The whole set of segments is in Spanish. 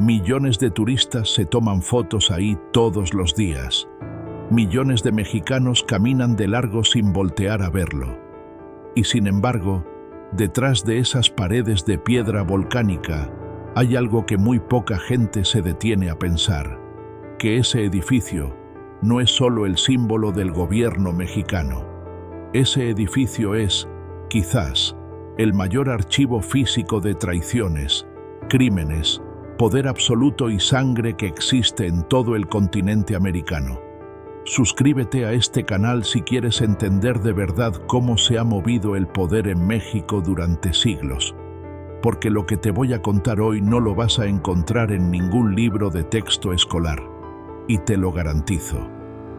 Millones de turistas se toman fotos ahí todos los días. Millones de mexicanos caminan de largo sin voltear a verlo. Y sin embargo, detrás de esas paredes de piedra volcánica hay algo que muy poca gente se detiene a pensar, que ese edificio no es solo el símbolo del gobierno mexicano. Ese edificio es, quizás, el mayor archivo físico de traiciones, crímenes, poder absoluto y sangre que existe en todo el continente americano. Suscríbete a este canal si quieres entender de verdad cómo se ha movido el poder en México durante siglos, porque lo que te voy a contar hoy no lo vas a encontrar en ningún libro de texto escolar, y te lo garantizo.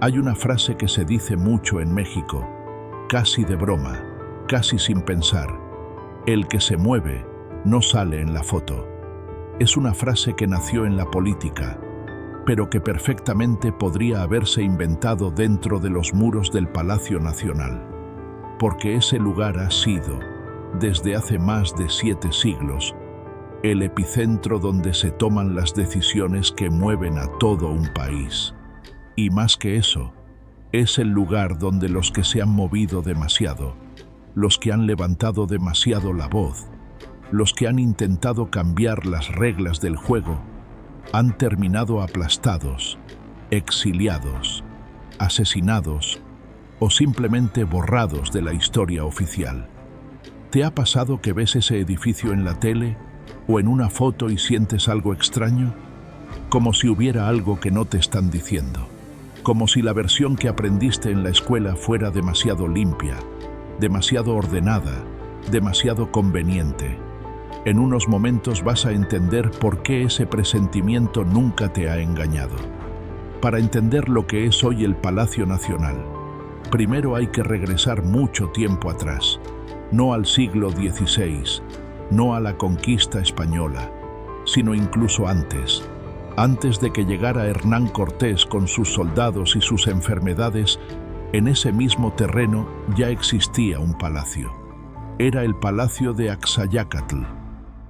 Hay una frase que se dice mucho en México, casi de broma, casi sin pensar: el que se mueve no sale en la foto. Es una frase que nació en la política, pero que perfectamente podría haberse inventado dentro de los muros del Palacio Nacional, porque ese lugar ha sido, desde hace más de 7 siglos, el epicentro donde se toman las decisiones que mueven a todo un país. Y más que eso, es el lugar donde los que se han movido demasiado, los que han levantado demasiado la voz, los que han intentado cambiar las reglas del juego, han terminado aplastados, exiliados, asesinados o simplemente borrados de la historia oficial. ¿Te ha pasado que ves ese edificio en la tele o en una foto y sientes algo extraño? Como si hubiera algo que no te están diciendo. Como si la versión que aprendiste en la escuela fuera demasiado limpia, demasiado ordenada, demasiado conveniente. En unos momentos vas a entender por qué ese presentimiento nunca te ha engañado. Para entender lo que es hoy el Palacio Nacional, primero hay que regresar mucho tiempo atrás, no al siglo XVI, no a la conquista española, sino incluso antes de que llegara Hernán Cortés con sus soldados y sus enfermedades. En ese mismo terreno ya existía un palacio. Era el Palacio de Axayácatl,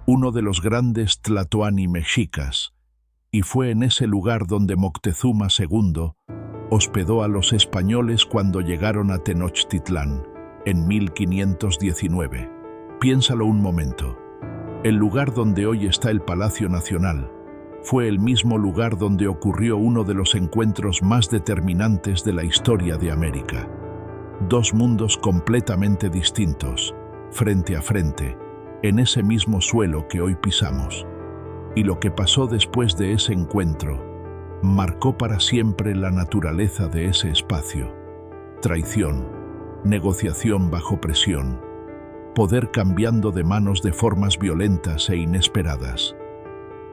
uno de los grandes tlatoani mexicas, y fue en ese lugar donde Moctezuma II hospedó a los españoles cuando llegaron a Tenochtitlán, en 1519. Piénsalo un momento. El lugar donde hoy está el Palacio Nacional fue el mismo lugar donde ocurrió uno de los encuentros más determinantes de la historia de América. Dos mundos completamente distintos, frente a frente, en ese mismo suelo que hoy pisamos. Y lo que pasó después de ese encuentro marcó para siempre la naturaleza de ese espacio. Traición, negociación bajo presión, poder cambiando de manos de formas violentas e inesperadas.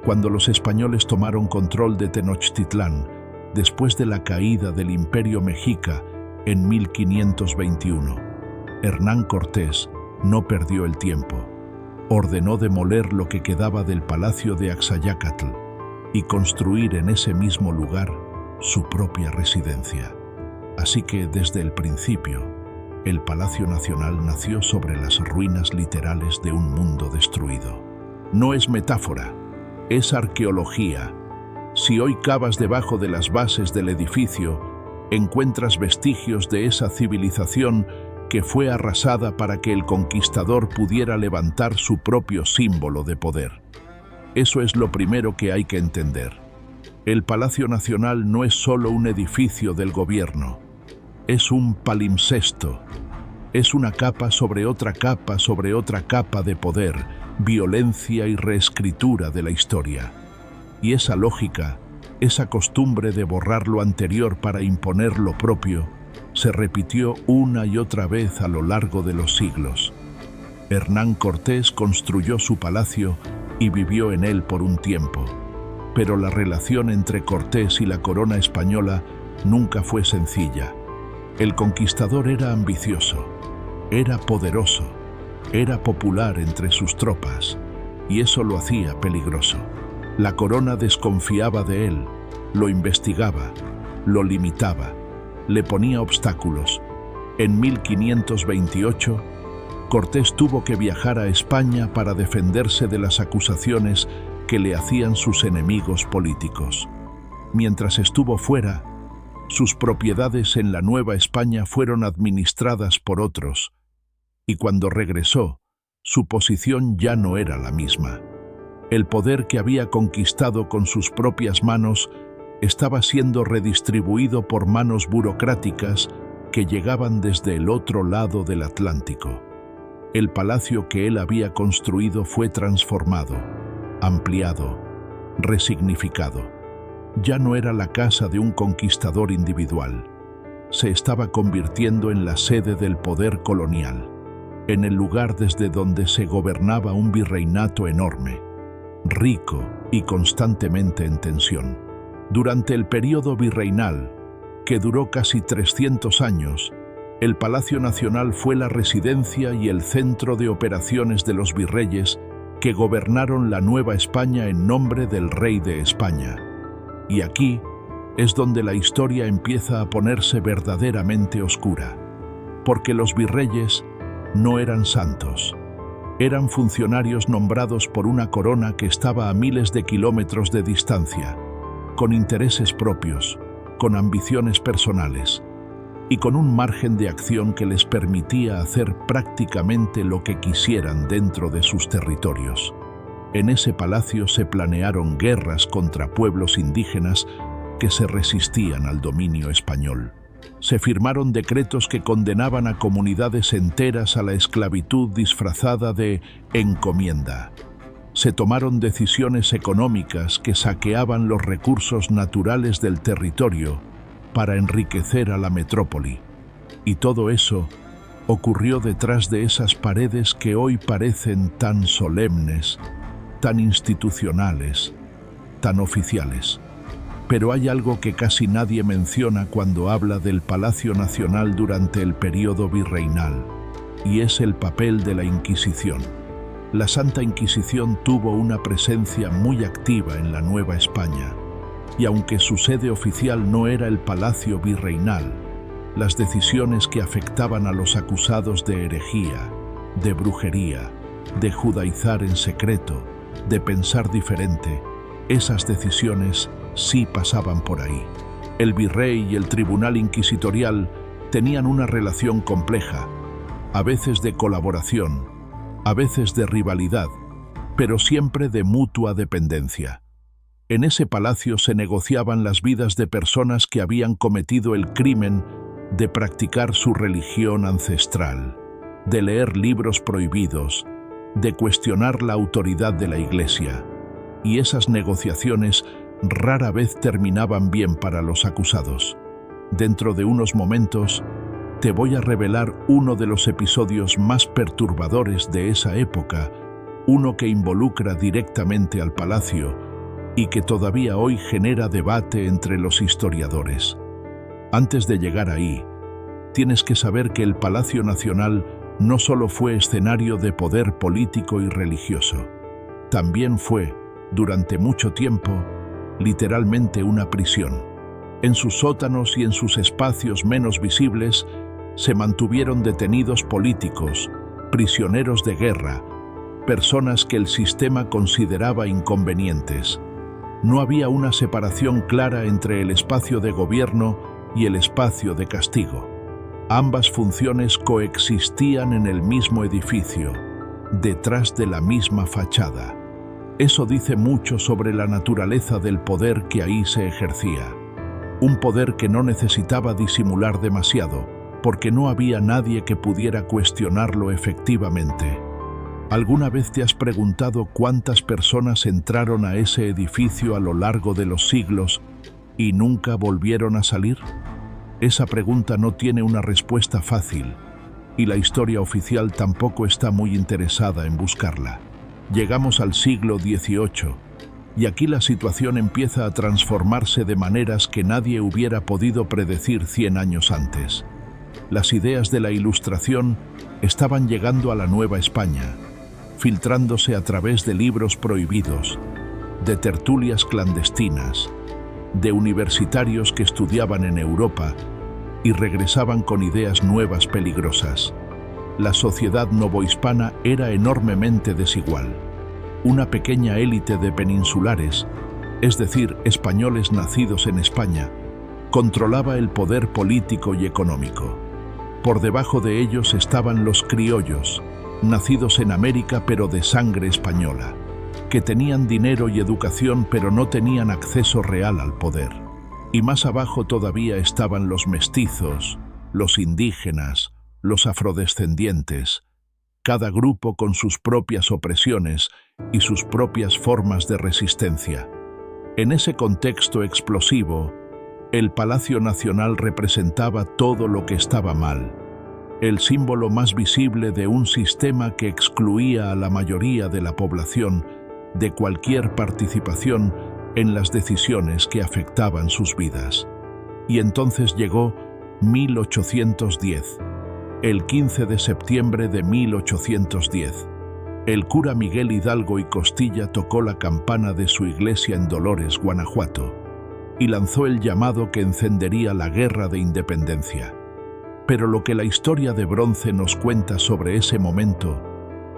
Cuando los españoles tomaron control de Tenochtitlán, después de la caída del Imperio Mexica en 1521, Hernán Cortés no perdió el tiempo. Ordenó demoler lo que quedaba del Palacio de Axayácatl y construir en ese mismo lugar su propia residencia. Así que desde el principio, el Palacio Nacional nació sobre las ruinas literales de un mundo destruido. No es metáfora, es arqueología. Si hoy cavas debajo de las bases del edificio, encuentras vestigios de esa civilización que fue arrasada para que el conquistador pudiera levantar su propio símbolo de poder. Eso es lo primero que hay que entender. El Palacio Nacional no es solo un edificio del gobierno, es un palimpsesto. Es una capa sobre otra capa sobre otra capa de poder, violencia y reescritura de la historia. Y esa lógica, esa costumbre de borrar lo anterior para imponer lo propio, se repitió una y otra vez a lo largo de los siglos. Hernán Cortés construyó su palacio y vivió en él por un tiempo, pero la relación entre Cortés y la corona española nunca fue sencilla. El conquistador era ambicioso, era poderoso, era popular entre sus tropas, y eso lo hacía peligroso. La corona desconfiaba de él, lo investigaba, lo limitaba, le ponía obstáculos. En 1528, Cortés tuvo que viajar a España para defenderse de las acusaciones que le hacían sus enemigos políticos. Mientras estuvo fuera, sus propiedades en la Nueva España fueron administradas por otros, y cuando regresó, su posición ya no era la misma. El poder que había conquistado con sus propias manos estaba siendo redistribuido por manos burocráticas que llegaban desde el otro lado del Atlántico. El palacio que él había construido fue transformado, ampliado, resignificado. Ya no era la casa de un conquistador individual. Se estaba convirtiendo en la sede del poder colonial, en el lugar desde donde se gobernaba un virreinato enorme, rico y constantemente en tensión. Durante el período virreinal, que duró casi 300 años, el Palacio Nacional fue la residencia y el centro de operaciones de los virreyes que gobernaron la Nueva España en nombre del rey de España. Y aquí es donde la historia empieza a ponerse verdaderamente oscura, porque los virreyes no eran santos. Eran funcionarios nombrados por una corona que estaba a miles de kilómetros de distancia, con intereses propios, con ambiciones personales y con un margen de acción que les permitía hacer prácticamente lo que quisieran dentro de sus territorios. En ese palacio se planearon guerras contra pueblos indígenas que se resistían al dominio español. Se firmaron decretos que condenaban a comunidades enteras a la esclavitud disfrazada de encomienda. Se tomaron decisiones económicas que saqueaban los recursos naturales del territorio para enriquecer a la metrópoli. Y todo eso ocurrió detrás de esas paredes que hoy parecen tan solemnes, tan institucionales, tan oficiales. Pero hay algo que casi nadie menciona cuando habla del Palacio Nacional durante el período virreinal, y es el papel de la Inquisición. La Santa Inquisición tuvo una presencia muy activa en la Nueva España, y aunque su sede oficial no era el Palacio Virreinal, las decisiones que afectaban a los acusados de herejía, de brujería, de judaizar en secreto, de pensar diferente, esas decisiones sí pasaban por ahí. El virrey y el tribunal inquisitorial tenían una relación compleja, a veces de colaboración, a veces de rivalidad, pero siempre de mutua dependencia. En ese palacio se negociaban las vidas de personas que habían cometido el crimen de practicar su religión ancestral, de leer libros prohibidos, de cuestionar la autoridad de la Iglesia. Y esas negociaciones rara vez terminaban bien para los acusados. Dentro de unos momentos, te voy a revelar uno de los episodios más perturbadores de esa época, uno que involucra directamente al palacio y que todavía hoy genera debate entre los historiadores. Antes de llegar ahí, tienes que saber que el Palacio Nacional no solo fue escenario de poder político y religioso, también fue, durante mucho tiempo, literalmente una prisión. En sus sótanos y en sus espacios menos visibles se mantuvieron detenidos políticos, prisioneros de guerra, personas que el sistema consideraba inconvenientes. No había una separación clara entre el espacio de gobierno y el espacio de castigo. Ambas funciones coexistían en el mismo edificio, detrás de la misma fachada. Eso dice mucho sobre la naturaleza del poder que ahí se ejercía. Un poder que no necesitaba disimular demasiado, porque no había nadie que pudiera cuestionarlo efectivamente. ¿Alguna vez te has preguntado cuántas personas entraron a ese edificio a lo largo de los siglos y nunca volvieron a salir? Esa pregunta no tiene una respuesta fácil, y la historia oficial tampoco está muy interesada en buscarla. Llegamos al siglo XVIII, y aquí la situación empieza a transformarse de maneras que nadie hubiera podido predecir 100 años antes. Las ideas de la Ilustración estaban llegando a la Nueva España, filtrándose a través de libros prohibidos, de tertulias clandestinas, de universitarios que estudiaban en Europa y regresaban con ideas nuevas peligrosas. La sociedad novohispana era enormemente desigual. una pequeña élite de peninsulares, es decir, españoles nacidos en España, controlaba el poder político y económico. Por debajo de ellos estaban los criollos, nacidos en América pero de sangre española, que tenían dinero y educación pero no tenían acceso real al poder. Y más abajo todavía estaban los mestizos, los indígenas, los afrodescendientes, cada grupo con sus propias opresiones y sus propias formas de resistencia. En ese contexto explosivo, el Palacio Nacional representaba todo lo que estaba mal, el símbolo más visible de un sistema que excluía a la mayoría de la población de cualquier participación en las decisiones que afectaban sus vidas. Y entonces llegó 1810, el 15 de septiembre de 1810. El cura Miguel Hidalgo y Costilla tocó la campana de su iglesia en Dolores, Guanajuato, y lanzó el llamado que encendería la Guerra de Independencia. Pero lo que la historia de bronce nos cuenta sobre ese momento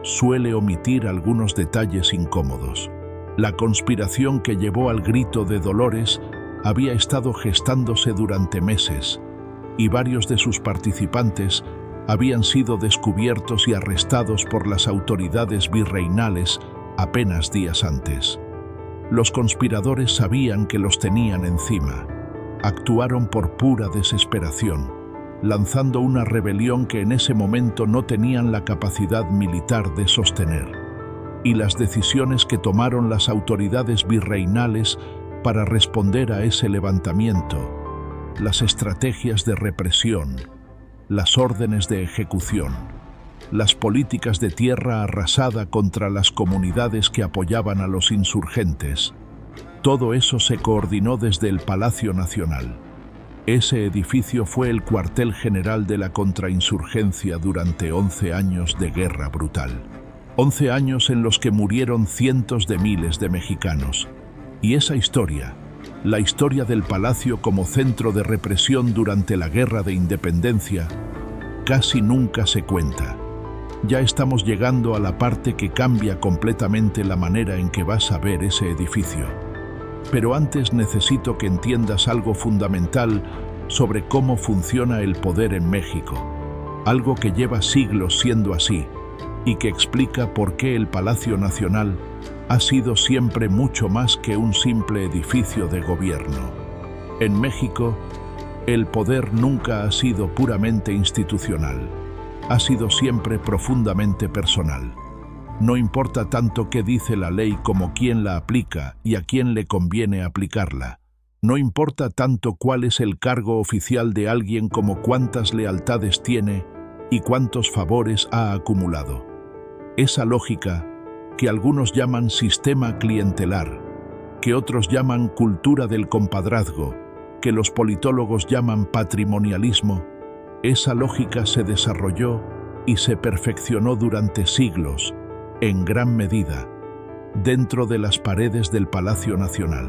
suele omitir algunos detalles incómodos. La conspiración que llevó al grito de Dolores había estado gestándose durante meses, y varios de sus participantes habían sido descubiertos y arrestados por las autoridades virreinales apenas días antes. Los conspiradores sabían que los tenían encima. Actuaron por pura desesperación, lanzando una rebelión que en ese momento no tenían la capacidad militar de sostener. Y las decisiones que tomaron las autoridades virreinales para responder a ese levantamiento, las estrategias de represión, las órdenes de ejecución, las políticas de tierra arrasada contra las comunidades que apoyaban a los insurgentes, todo eso se coordinó desde el Palacio Nacional. Ese edificio fue el cuartel general de la contrainsurgencia durante 11 años de guerra brutal. 11 años en los que murieron cientos de miles de mexicanos. Y esa historia, la historia del Palacio como centro de represión durante la Guerra de Independencia, casi nunca se cuenta. Ya estamos llegando a la parte que cambia completamente la manera en que vas a ver ese edificio. Pero antes necesito que entiendas algo fundamental sobre cómo funciona el poder en México, algo que lleva siglos siendo así, y que explica por qué el Palacio Nacional ha sido siempre mucho más que un simple edificio de gobierno. En México, el poder nunca ha sido puramente institucional, ha sido siempre profundamente personal. No importa tanto qué dice la ley como quién la aplica y a quién le conviene aplicarla. No importa tanto cuál es el cargo oficial de alguien como cuántas lealtades tiene y cuántos favores ha acumulado. Esa lógica, que algunos llaman sistema clientelar, que otros llaman cultura del compadrazgo, que los politólogos llaman patrimonialismo, esa lógica se desarrolló y se perfeccionó durante siglos, en gran medida, dentro de las paredes del Palacio Nacional.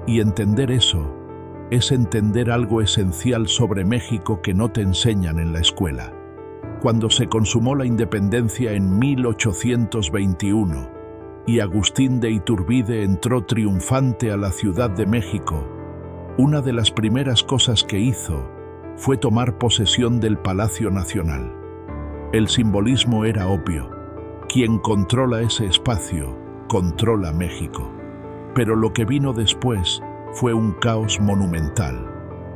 Y entender eso es entender algo esencial sobre México que no te enseñan en la escuela. Cuando se consumó la independencia en 1821 y Agustín de Iturbide entró triunfante a la Ciudad de México, una de las primeras cosas que hizo fue tomar posesión del Palacio Nacional. El simbolismo era obvio. Quien controla ese espacio, controla México. Pero lo que vino después fue un caos monumental.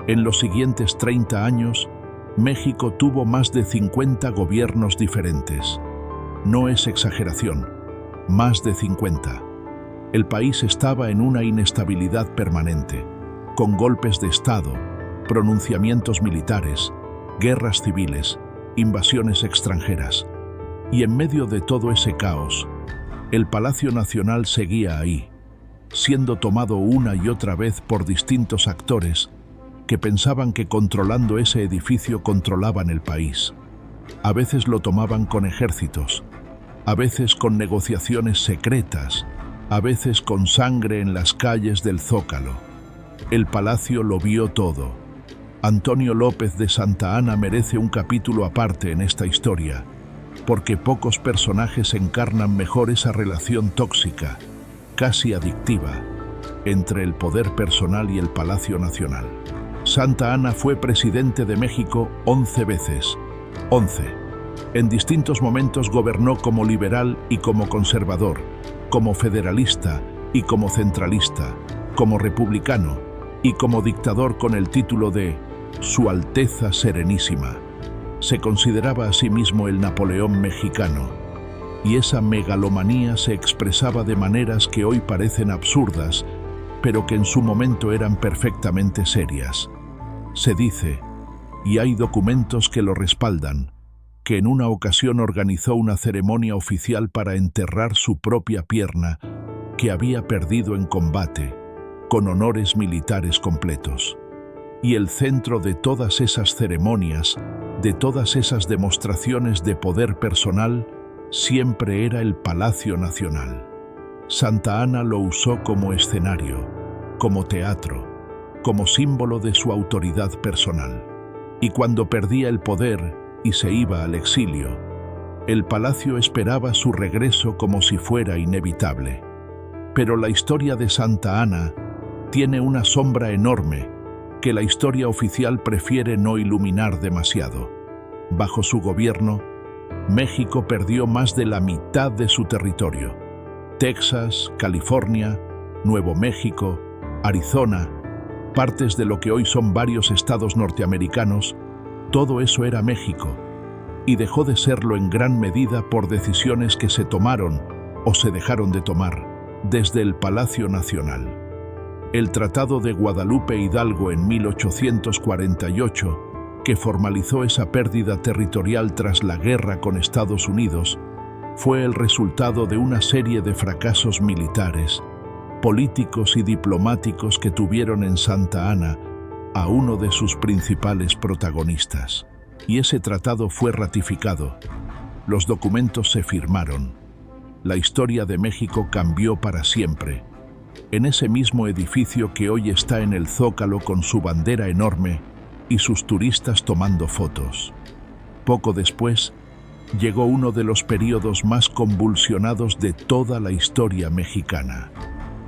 En los siguientes 30 años, México tuvo más de 50 gobiernos diferentes. No es exageración, más de 50. El país estaba en una inestabilidad permanente, con golpes de Estado, pronunciamientos militares, guerras civiles, invasiones extranjeras. Y en medio de todo ese caos, el Palacio Nacional seguía ahí, siendo tomado una y otra vez por distintos actores que pensaban que controlando ese edificio controlaban el país. A veces lo tomaban con ejércitos, a veces con negociaciones secretas, a veces con sangre en las calles del Zócalo. El palacio lo vio todo. Antonio López de Santa Anna merece un capítulo aparte en esta historia, porque pocos personajes encarnan mejor esa relación tóxica, casi adictiva, entre el poder personal y el Palacio Nacional. Santa Anna fue presidente de México 11 veces. 11. En distintos momentos gobernó como liberal y como conservador, como federalista y como centralista, como republicano y como dictador con el título de Su Alteza Serenísima. Se consideraba a sí mismo el Napoleón mexicano, y esa megalomanía se expresaba de maneras que hoy parecen absurdas, pero que en su momento eran perfectamente serias. Se dice, y hay documentos que lo respaldan, que en una ocasión organizó una ceremonia oficial para enterrar su propia pierna, que había perdido en combate, con honores militares completos. Y el centro de todas esas ceremonias, de todas esas demostraciones de poder personal, siempre era el Palacio Nacional. Santa Anna lo usó como escenario, como teatro, como símbolo de su autoridad personal. Y cuando perdía el poder y se iba al exilio, el palacio esperaba su regreso como si fuera inevitable. Pero la historia de Santa Anna tiene una sombra enorme que la historia oficial prefiere no iluminar demasiado. Bajo su gobierno, México perdió más de la mitad de su territorio. Texas, California, Nuevo México, Arizona, partes de lo que hoy son varios estados norteamericanos, todo eso era México, y dejó de serlo en gran medida por decisiones que se tomaron o se dejaron de tomar desde el Palacio Nacional. El Tratado de Guadalupe Hidalgo en 1848, que formalizó esa pérdida territorial tras la guerra con Estados Unidos, fue el resultado de una serie de fracasos militares, políticos y diplomáticos que tuvieron en Santa Anna a uno de sus principales protagonistas. Y ese tratado fue ratificado. Los documentos se firmaron. La historia de México cambió para siempre. En ese mismo edificio que hoy está en el Zócalo con su bandera enorme y sus turistas tomando fotos. Poco después, llegó uno de los períodos más convulsionados de toda la historia mexicana.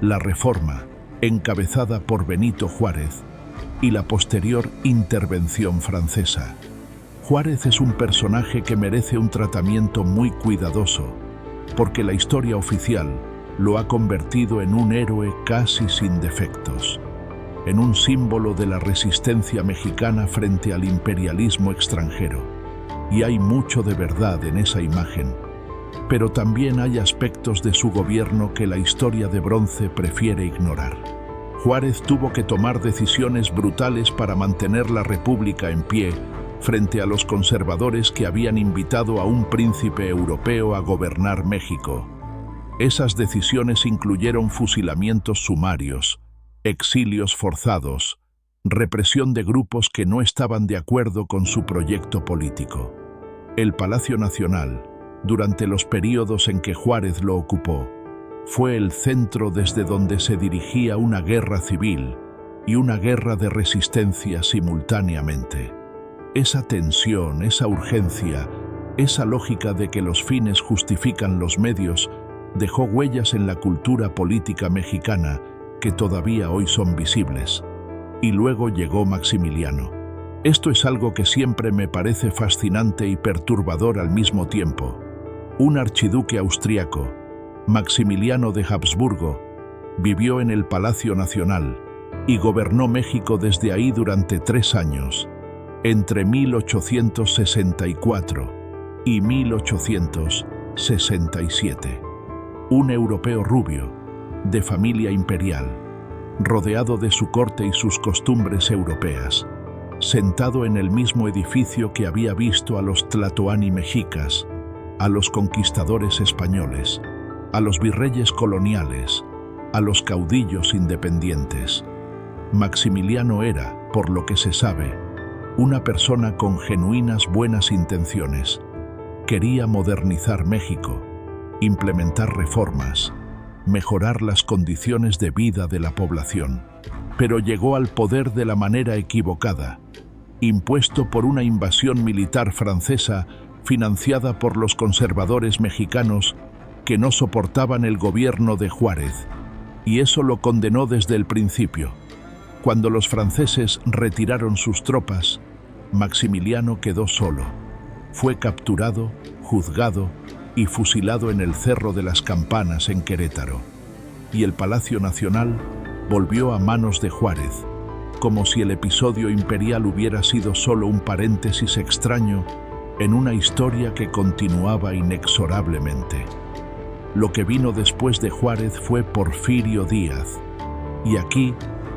La Reforma, encabezada por Benito Juárez, y la posterior intervención francesa. Juárez es un personaje que merece un tratamiento muy cuidadoso, porque la historia oficial lo ha convertido en un héroe casi sin defectos, en un símbolo de la resistencia mexicana frente al imperialismo extranjero. Y hay mucho de verdad en esa imagen, pero también hay aspectos de su gobierno que la historia de bronce prefiere ignorar. Juárez tuvo que tomar decisiones brutales para mantener la República en pie frente a los conservadores que habían invitado a un príncipe europeo a gobernar México. Esas decisiones incluyeron fusilamientos sumarios, exilios forzados, represión de grupos que no estaban de acuerdo con su proyecto político. El Palacio Nacional, durante los períodos en que Juárez lo ocupó, fue el centro desde donde se dirigía una guerra civil y una guerra de resistencia simultáneamente. Esa tensión, esa urgencia, esa lógica de que los fines justifican los medios, dejó huellas en la cultura política mexicana que todavía hoy son visibles. Y luego llegó Maximiliano. Esto es algo que siempre me parece fascinante y perturbador al mismo tiempo. Un archiduque austriaco, Maximiliano de Habsburgo, vivió en el Palacio Nacional y gobernó México desde ahí durante 3 años, entre 1864 y 1867. Un europeo rubio, de familia imperial, rodeado de su corte y sus costumbres europeas, sentado en el mismo edificio que había visto a los tlatoani mexicas, a los conquistadores españoles, a los virreyes coloniales, a los caudillos independientes. Maximiliano era, por lo que se sabe, una persona con genuinas buenas intenciones. Quería modernizar México, implementar reformas, mejorar las condiciones de vida de la población, pero llegó al poder de la manera equivocada, impuesto por una invasión militar francesa financiada por los conservadores mexicanos que no soportaban el gobierno de Juárez, y eso lo condenó desde el principio. Cuando los franceses retiraron sus tropas, Maximiliano quedó solo. Fue capturado, juzgado y fusilado en el Cerro de las Campanas en Querétaro. Y el Palacio Nacional volvió a manos de Juárez, como si el episodio imperial hubiera sido solo un paréntesis extraño en una historia que continuaba inexorablemente. Lo que vino después de Juárez fue Porfirio Díaz, y aquí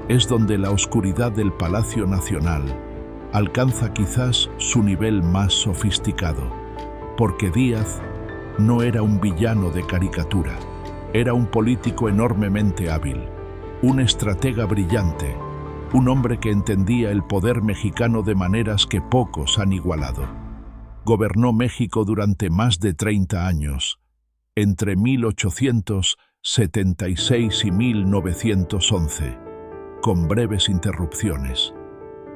es donde la oscuridad del Palacio Nacional alcanza quizás su nivel más sofisticado, porque Díaz no era un villano de caricatura, era un político enormemente hábil, un estratega brillante, un hombre que entendía el poder mexicano de maneras que pocos han igualado. Gobernó México durante más de 30 años, entre 1876 y 1911, con breves interrupciones.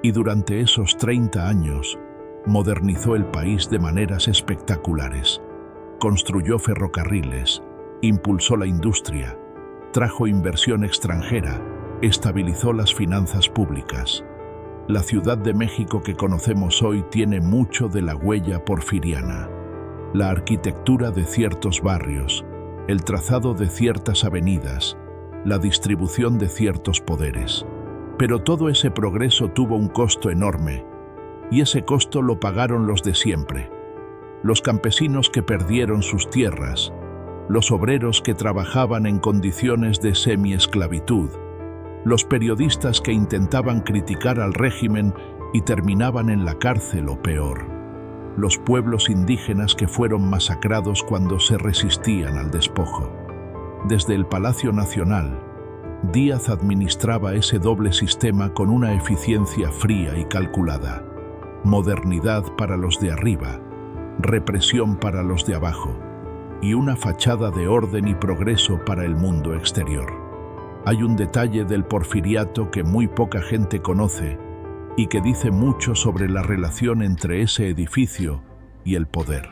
Y durante esos 30 años modernizó el país de maneras espectaculares. Construyó ferrocarriles, impulsó la industria, trajo inversión extranjera, estabilizó las finanzas públicas. La Ciudad de México que conocemos hoy tiene mucho de la huella porfiriana. La arquitectura de ciertos barrios, el trazado de ciertas avenidas, la distribución de ciertos poderes. Pero todo ese progreso tuvo un costo enorme, y ese costo lo pagaron los de siempre. Los campesinos que perdieron sus tierras, los obreros que trabajaban en condiciones de semiesclavitud, los periodistas que intentaban criticar al régimen y terminaban en la cárcel o peor, los pueblos indígenas que fueron masacrados cuando se resistían al despojo. Desde el Palacio Nacional, Díaz administraba ese doble sistema con una eficiencia fría y calculada. Modernidad para los de arriba, represión para los de abajo, y una fachada de orden y progreso para el mundo exterior. Hay un detalle del porfiriato que muy poca gente conoce y que dice mucho sobre la relación entre ese edificio y el poder.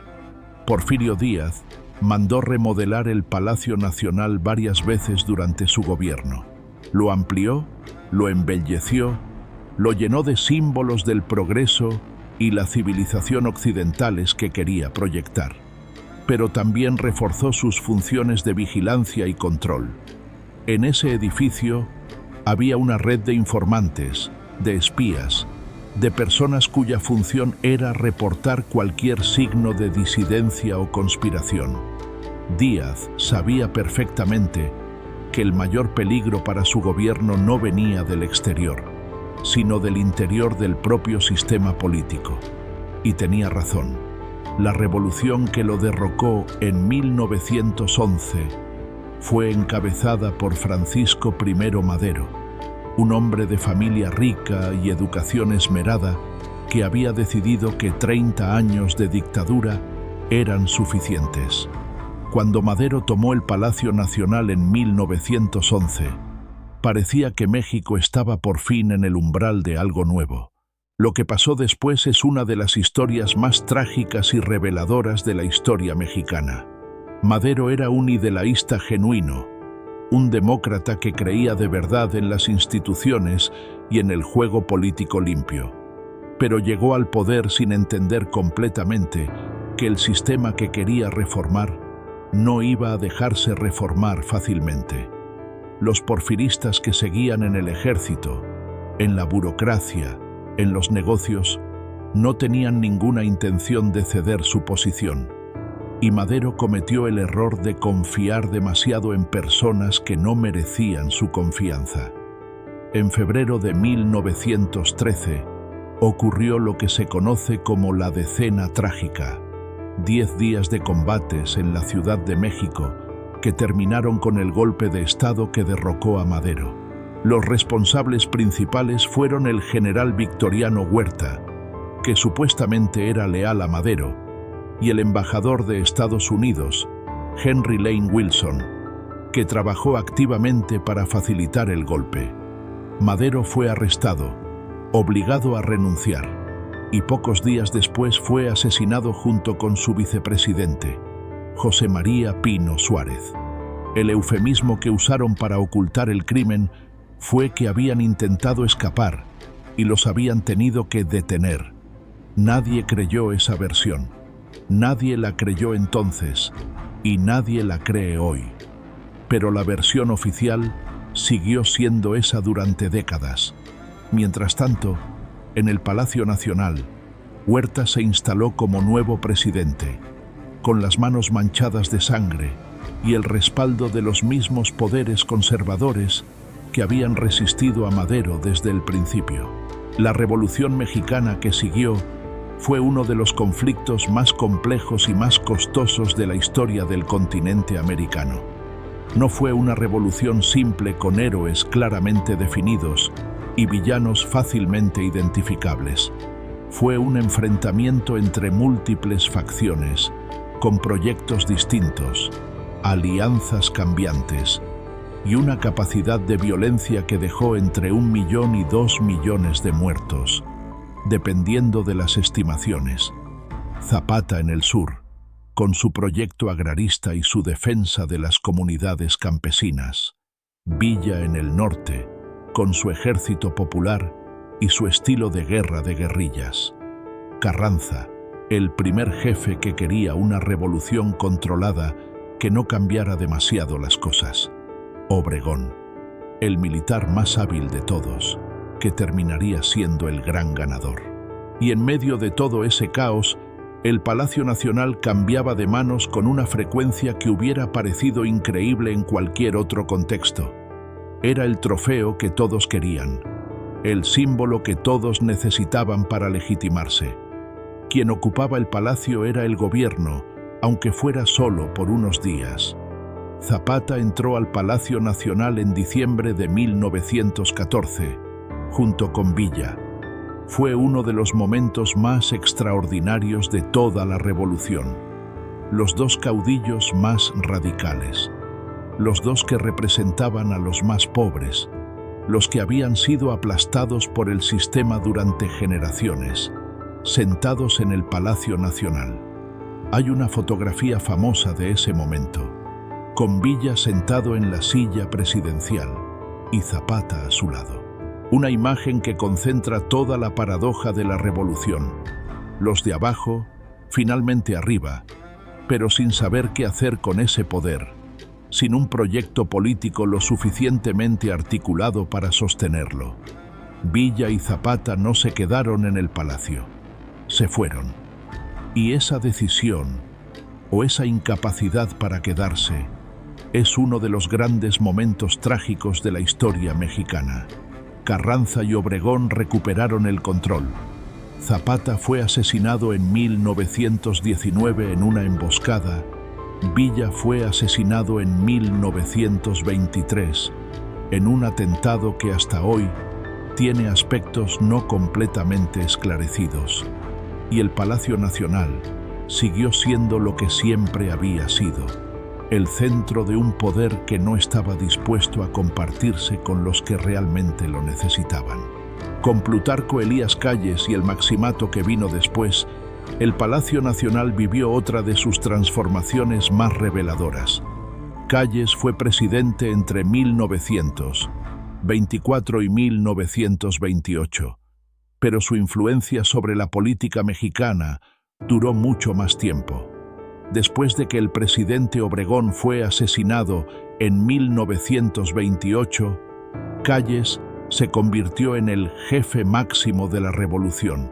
Porfirio Díaz mandó remodelar el Palacio Nacional varias veces durante su gobierno. Lo amplió, lo embelleció, lo llenó de símbolos del progreso y la civilización occidentales que quería proyectar. Pero también reforzó sus funciones de vigilancia y control. En ese edificio había una red de informantes, de espías, de personas cuya función era reportar cualquier signo de disidencia o conspiración. Díaz sabía perfectamente que el mayor peligro para su gobierno no venía del exterior, sino del interior del propio sistema político. Y tenía razón. La revolución que lo derrocó en 1911 fue encabezada por Francisco I. Madero, un hombre de familia rica y educación esmerada que había decidido que 30 años de dictadura eran suficientes. Cuando Madero tomó el Palacio Nacional en 1911, parecía que México estaba por fin en el umbral de algo nuevo. Lo que pasó después es una de las historias más trágicas y reveladoras de la historia mexicana. Madero era un idealista genuino, un demócrata que creía de verdad en las instituciones y en el juego político limpio. Pero llegó al poder sin entender completamente que el sistema que quería reformar no iba a dejarse reformar fácilmente. Los porfiristas que seguían en el ejército, en la burocracia, en los negocios, no tenían ninguna intención de ceder su posición. Y Madero cometió el error de confiar demasiado en personas que no merecían su confianza. En febrero de 1913 ocurrió lo que se conoce como la Decena Trágica, 10 días de combates en la Ciudad de México que terminaron con el golpe de Estado que derrocó a Madero. Los responsables principales fueron el general Victoriano Huerta, que supuestamente era leal a Madero, y el embajador de Estados Unidos, Henry Lane Wilson, que trabajó activamente para facilitar el golpe. Madero fue arrestado, obligado a renunciar, y pocos días después fue asesinado junto con su vicepresidente, José María Pino Suárez. El eufemismo que usaron para ocultar el crimen fue que habían intentado escapar y los habían tenido que detener. Nadie creyó esa versión. Nadie la creyó entonces y nadie la cree hoy. Pero la versión oficial siguió siendo esa durante décadas. Mientras tanto, en el Palacio Nacional, Huerta se instaló como nuevo presidente, con las manos manchadas de sangre y el respaldo de los mismos poderes conservadores que habían resistido a Madero desde el principio. La Revolución Mexicana que siguió fue uno de los conflictos más complejos y más costosos de la historia del continente americano. No fue una revolución simple con héroes claramente definidos y villanos fácilmente identificables. Fue un enfrentamiento entre múltiples facciones, con proyectos distintos, alianzas cambiantes y una capacidad de violencia que dejó entre 1 millón y 2 millones de muertos, dependiendo de las estimaciones. Zapata en el sur, con su proyecto agrarista y su defensa de las comunidades campesinas. Villa en el norte, con su ejército popular y su estilo de guerra de guerrillas. Carranza, el primer jefe que quería una revolución controlada que no cambiara demasiado las cosas. Obregón, el militar más hábil de todos, que terminaría siendo el gran ganador. Y en medio de todo ese caos, el Palacio Nacional cambiaba de manos con una frecuencia que hubiera parecido increíble en cualquier otro contexto. Era el trofeo que todos querían, el símbolo que todos necesitaban para legitimarse. Quien ocupaba el palacio era el gobierno, aunque fuera solo por unos días. Zapata entró al Palacio Nacional en diciembre de 1914, junto con Villa. Fue uno de los momentos más extraordinarios de toda la revolución. Los dos caudillos más radicales, los dos que representaban a los más pobres, los que habían sido aplastados por el sistema durante generaciones, sentados en el Palacio Nacional. Hay una fotografía famosa de ese momento, con Villa sentado en la silla presidencial y Zapata a su lado. Una imagen que concentra toda la paradoja de la revolución. Los de abajo, finalmente arriba, pero sin saber qué hacer con ese poder, sin un proyecto político lo suficientemente articulado para sostenerlo. Villa y Zapata no se quedaron en el palacio, se fueron. Y esa decisión, o esa incapacidad para quedarse, es uno de los grandes momentos trágicos de la historia mexicana. Carranza y Obregón recuperaron el control. Zapata fue asesinado en 1919 en una emboscada. Villa fue asesinado en 1923 en un atentado que hasta hoy tiene aspectos no completamente esclarecidos. Y el Palacio Nacional siguió siendo lo que siempre había sido, el centro de un poder que no estaba dispuesto a compartirse con los que realmente lo necesitaban. Con Plutarco Elías Calles y el maximato que vino después, el Palacio Nacional vivió otra de sus transformaciones más reveladoras. Calles fue presidente entre 1924 y 1928, pero su influencia sobre la política mexicana duró mucho más tiempo. Después de que el presidente Obregón fue asesinado en 1928, Calles se convirtió en el jefe máximo de la revolución.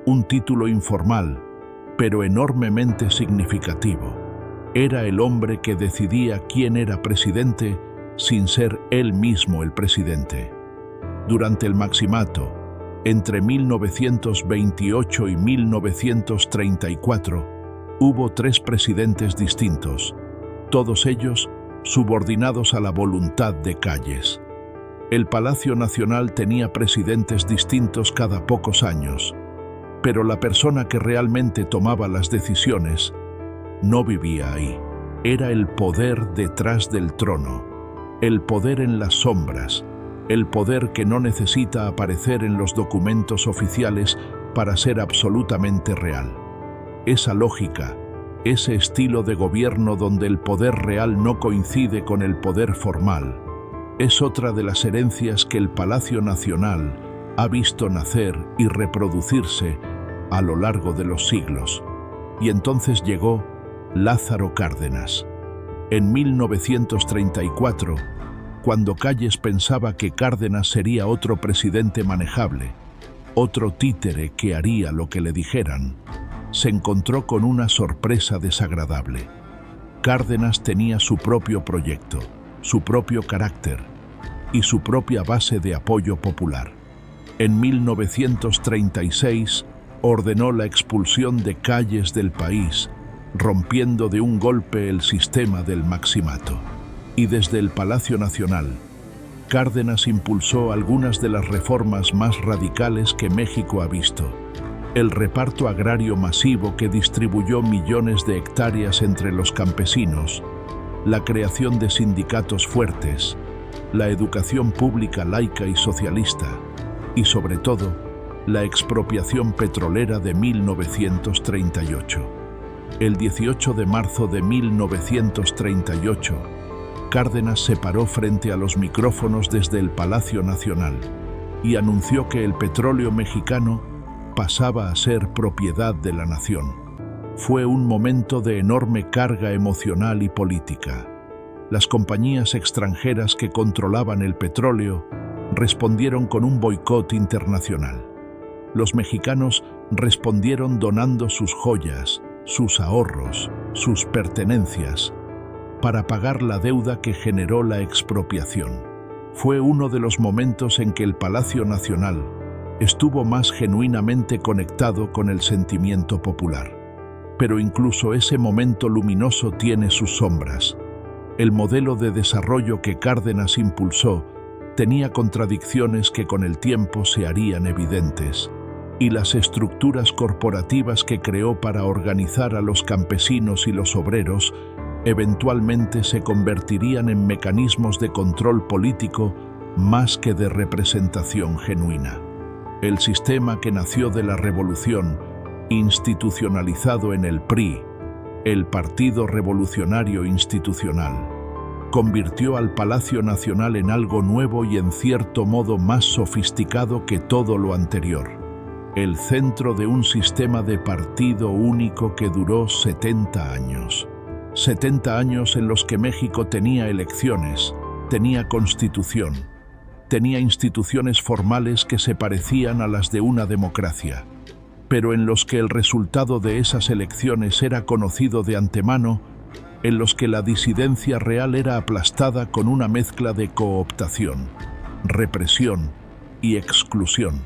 Un título informal, pero enormemente significativo. Era el hombre que decidía quién era presidente sin ser él mismo el presidente. Durante el maximato, entre 1928 y 1934, hubo 3 presidentes distintos, todos ellos subordinados a la voluntad de Calles. El Palacio Nacional tenía presidentes distintos cada pocos años, pero la persona que realmente tomaba las decisiones no vivía ahí. Era el poder detrás del trono, el poder en las sombras, el poder que no necesita aparecer en los documentos oficiales, para ser absolutamente real. Esa lógica, ese estilo de gobierno donde el poder real no coincide con el poder formal, es otra de las herencias que el Palacio Nacional ha visto nacer y reproducirse a lo largo de los siglos. Y entonces llegó Lázaro Cárdenas. En 1934, cuando Calles pensaba que Cárdenas sería otro presidente manejable, otro títere que haría lo que le dijeran, se encontró con una sorpresa desagradable. Cárdenas tenía su propio proyecto, su propio carácter y su propia base de apoyo popular. En 1936 ordenó la expulsión de Calles del país, rompiendo de un golpe el sistema del maximato. Y desde el Palacio Nacional, Cárdenas impulsó algunas de las reformas más radicales que México ha visto. El reparto agrario masivo que distribuyó millones de hectáreas entre los campesinos, la creación de sindicatos fuertes, la educación pública laica y socialista, y sobre todo, la expropiación petrolera de 1938. El 18 de marzo de 1938, Cárdenas se paró frente a los micrófonos desde el Palacio Nacional y anunció que el petróleo mexicano pasaba a ser propiedad de la nación. Fue un momento de enorme carga emocional y política. Las compañías extranjeras que controlaban el petróleo respondieron con un boicot internacional. Los mexicanos respondieron donando sus joyas, sus ahorros, sus pertenencias, para pagar la deuda que generó la expropiación. Fue uno de los momentos en que el Palacio Nacional estuvo más genuinamente conectado con el sentimiento popular. Pero incluso ese momento luminoso tiene sus sombras. El modelo de desarrollo que Cárdenas impulsó tenía contradicciones que con el tiempo se harían evidentes, y las estructuras corporativas que creó para organizar a los campesinos y los obreros eventualmente se convertirían en mecanismos de control político más que de representación genuina. El sistema que nació de la revolución, institucionalizado en el PRI, el Partido Revolucionario Institucional, convirtió al Palacio Nacional en algo nuevo y en cierto modo más sofisticado que todo lo anterior. El centro de un sistema de partido único que duró 70 años. 70 años en los que México tenía elecciones, tenía constitución, tenía instituciones formales que se parecían a las de una democracia, pero en los que el resultado de esas elecciones era conocido de antemano, en los que la disidencia real era aplastada con una mezcla de cooptación, represión y exclusión,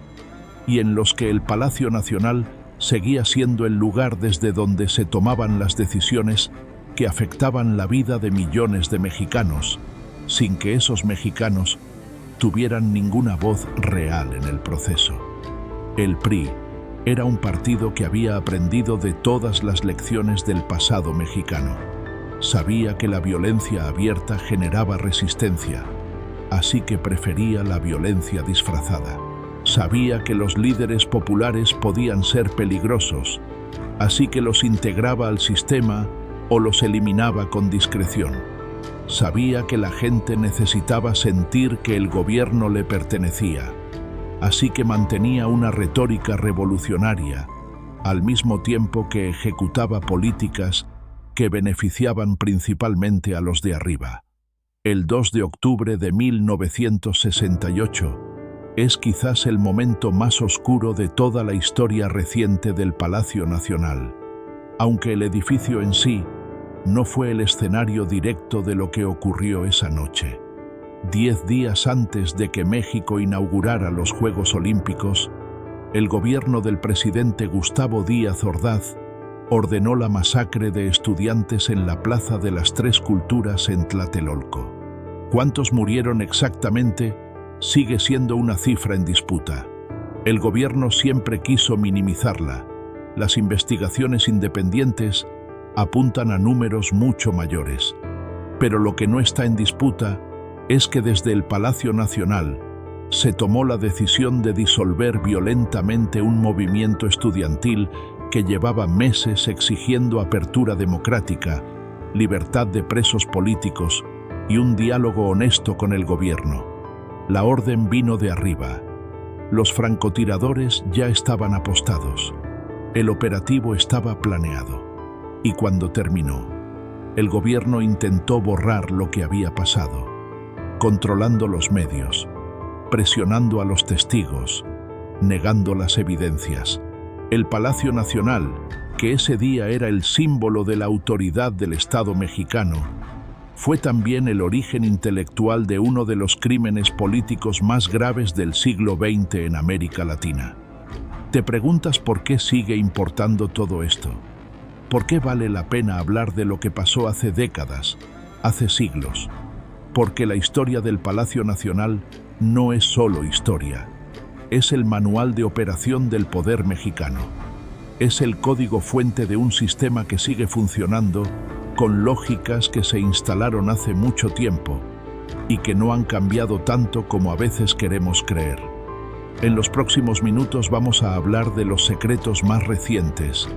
y en los que el Palacio Nacional seguía siendo el lugar desde donde se tomaban las decisiones que afectaban la vida de millones de mexicanos, sin que esos mexicanos tuvieran ninguna voz real en el proceso. El PRI era un partido que había aprendido de todas las lecciones del pasado mexicano. Sabía que la violencia abierta generaba resistencia, así que prefería la violencia disfrazada. Sabía que los líderes populares podían ser peligrosos, así que los integraba al sistema o los eliminaba con discreción. Sabía que la gente necesitaba sentir que el gobierno le pertenecía, así que mantenía una retórica revolucionaria, al mismo tiempo que ejecutaba políticas que beneficiaban principalmente a los de arriba. El 2 de octubre de 1968 es quizás el momento más oscuro de toda la historia reciente del Palacio Nacional, aunque el edificio en sí no fue el escenario directo de lo que ocurrió esa noche. 10 días antes de que México inaugurara los Juegos Olímpicos, el gobierno del presidente Gustavo Díaz Ordaz ordenó la masacre de estudiantes en la Plaza de las Tres Culturas en Tlatelolco. ¿Cuántos murieron exactamente? Sigue siendo una cifra en disputa. El gobierno siempre quiso minimizarla. Las investigaciones independientes apuntan a números mucho mayores. Pero lo que no está en disputa es que desde el Palacio Nacional se tomó la decisión de disolver violentamente un movimiento estudiantil que llevaba meses exigiendo apertura democrática, libertad de presos políticos y un diálogo honesto con el gobierno. La orden vino de arriba. Los francotiradores ya estaban apostados. El operativo estaba planeado. Y cuando terminó, el gobierno intentó borrar lo que había pasado, controlando los medios, presionando a los testigos, negando las evidencias. El Palacio Nacional, que ese día era el símbolo de la autoridad del Estado mexicano, fue también el origen intelectual de uno de los crímenes políticos más graves del siglo XX en América Latina. ¿Te preguntas por qué sigue importando todo esto? ¿Por qué vale la pena hablar de lo que pasó hace décadas, hace siglos? Porque la historia del Palacio Nacional no es solo historia. Es el manual de operación del poder mexicano. Es el código fuente de un sistema que sigue funcionando con lógicas que se instalaron hace mucho tiempo y que no han cambiado tanto como a veces queremos creer. En los próximos minutos vamos a hablar de los secretos más recientes,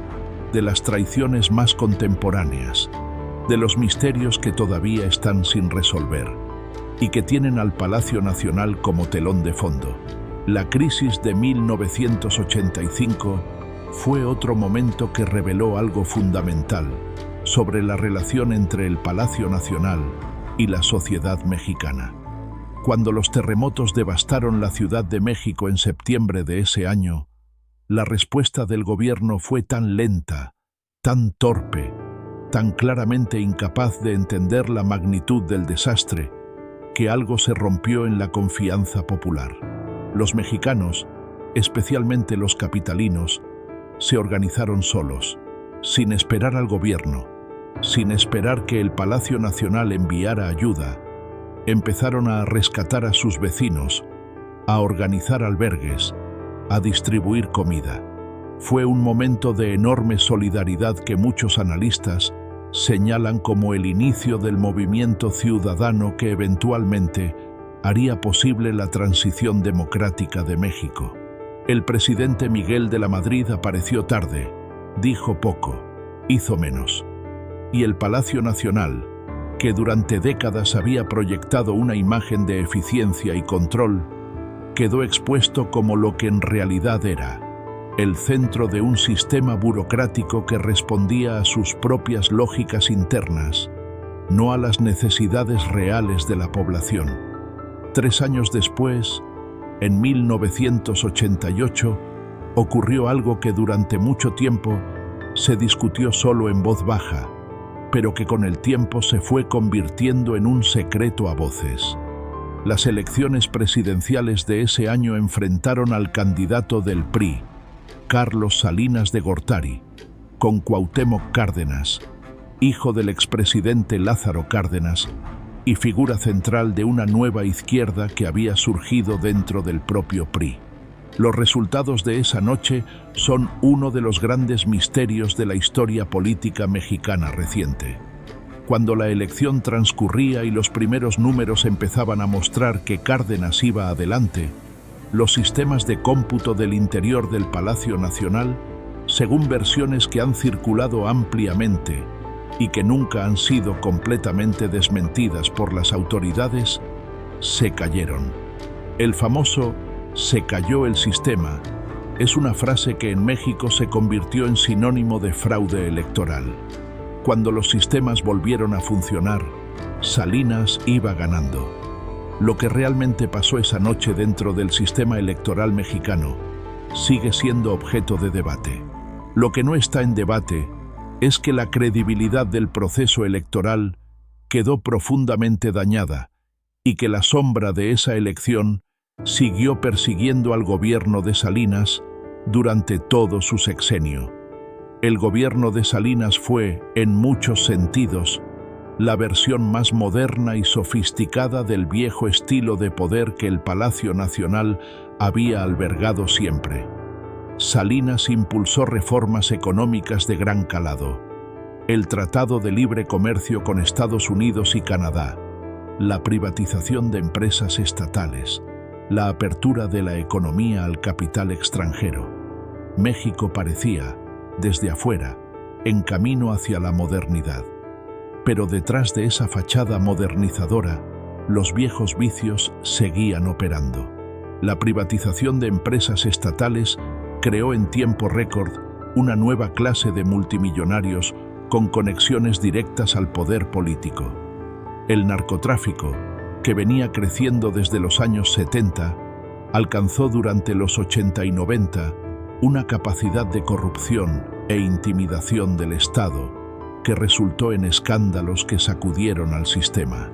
de las traiciones más contemporáneas, de los misterios que todavía están sin resolver y que tienen al Palacio Nacional como telón de fondo. La crisis de 1985 fue otro momento que reveló algo fundamental sobre la relación entre el Palacio Nacional y la sociedad mexicana. Cuando los terremotos devastaron la Ciudad de México en septiembre de ese año, la respuesta del gobierno fue tan lenta, tan torpe, tan claramente incapaz de entender la magnitud del desastre, que algo se rompió en la confianza popular. Los mexicanos, especialmente los capitalinos, se organizaron solos, sin esperar al gobierno, sin esperar que el Palacio Nacional enviara ayuda. Empezaron a rescatar a sus vecinos, a organizar albergues, a distribuir comida. Fue un momento de enorme solidaridad que muchos analistas señalan como el inicio del movimiento ciudadano que eventualmente haría posible la transición democrática de México. El presidente Miguel de la Madrid apareció tarde, dijo poco, hizo menos. Y el Palacio Nacional, que durante décadas había proyectado una imagen de eficiencia y control, quedó expuesto como lo que en realidad era, el centro de un sistema burocrático que respondía a sus propias lógicas internas, no a las necesidades reales de la población. 3 años después, en 1988, ocurrió algo que durante mucho tiempo se discutió solo en voz baja, pero que con el tiempo se fue convirtiendo en un secreto a voces. Las elecciones presidenciales de ese año enfrentaron al candidato del PRI, Carlos Salinas de Gortari, con Cuauhtémoc Cárdenas, hijo del expresidente Lázaro Cárdenas y figura central de una nueva izquierda que había surgido dentro del propio PRI. Los resultados de esa noche son uno de los grandes misterios de la historia política mexicana reciente. Cuando la elección transcurría y los primeros números empezaban a mostrar que Cárdenas iba adelante, los sistemas de cómputo del interior del Palacio Nacional, según versiones que han circulado ampliamente y que nunca han sido completamente desmentidas por las autoridades, se cayeron. El famoso "se cayó el sistema" es una frase que en México se convirtió en sinónimo de fraude electoral. Cuando los sistemas volvieron a funcionar, Salinas iba ganando. Lo que realmente pasó esa noche dentro del sistema electoral mexicano sigue siendo objeto de debate. Lo que no está en debate es que la credibilidad del proceso electoral quedó profundamente dañada y que la sombra de esa elección siguió persiguiendo al gobierno de Salinas durante todo su sexenio. El gobierno de Salinas fue, en muchos sentidos, la versión más moderna y sofisticada del viejo estilo de poder que el Palacio Nacional había albergado siempre. Salinas impulsó reformas económicas de gran calado: el Tratado de Libre Comercio con Estados Unidos y Canadá, la privatización de empresas estatales, la apertura de la economía al capital extranjero. México parecía, desde afuera, en camino hacia la modernidad. Pero detrás de esa fachada modernizadora, los viejos vicios seguían operando. La privatización de empresas estatales creó en tiempo récord una nueva clase de multimillonarios con conexiones directas al poder político. El narcotráfico, que venía creciendo desde los años 70, alcanzó durante los 80 y 90 una capacidad de corrupción e intimidación del Estado que resultó en escándalos que sacudieron al sistema.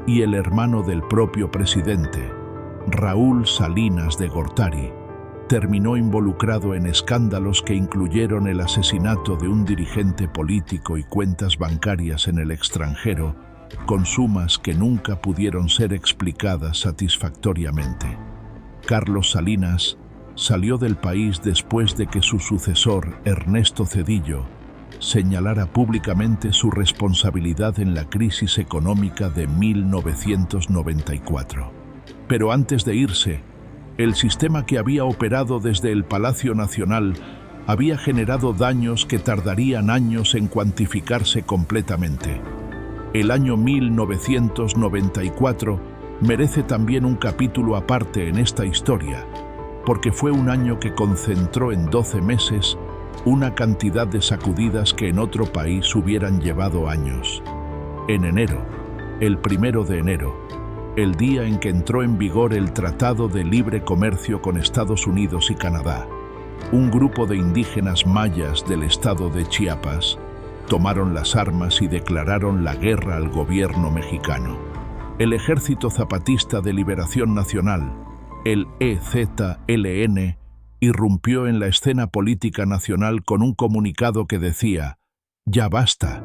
Y el hermano del propio presidente, Raúl Salinas de Gortari, terminó involucrado en escándalos que incluyeron el asesinato de un dirigente político y cuentas bancarias en el extranjero, con sumas que nunca pudieron ser explicadas satisfactoriamente. Carlos Salinas salió del país después de que su sucesor, Ernesto Zedillo, señalara públicamente su responsabilidad en la crisis económica de 1994. Pero antes de irse, el sistema que había operado desde el Palacio Nacional había generado daños que tardarían años en cuantificarse completamente. El año 1994 merece también un capítulo aparte en esta historia, porque fue un año que concentró en 12 meses una cantidad de sacudidas que en otro país hubieran llevado años. En enero, el 1 de enero, el día en que entró en vigor el Tratado de Libre Comercio con Estados Unidos y Canadá, un grupo de indígenas mayas del estado de Chiapas tomaron las armas y declararon la guerra al gobierno mexicano. El Ejército Zapatista de Liberación Nacional, el EZLN, irrumpió en la escena política nacional con un comunicado que decía «Ya basta»,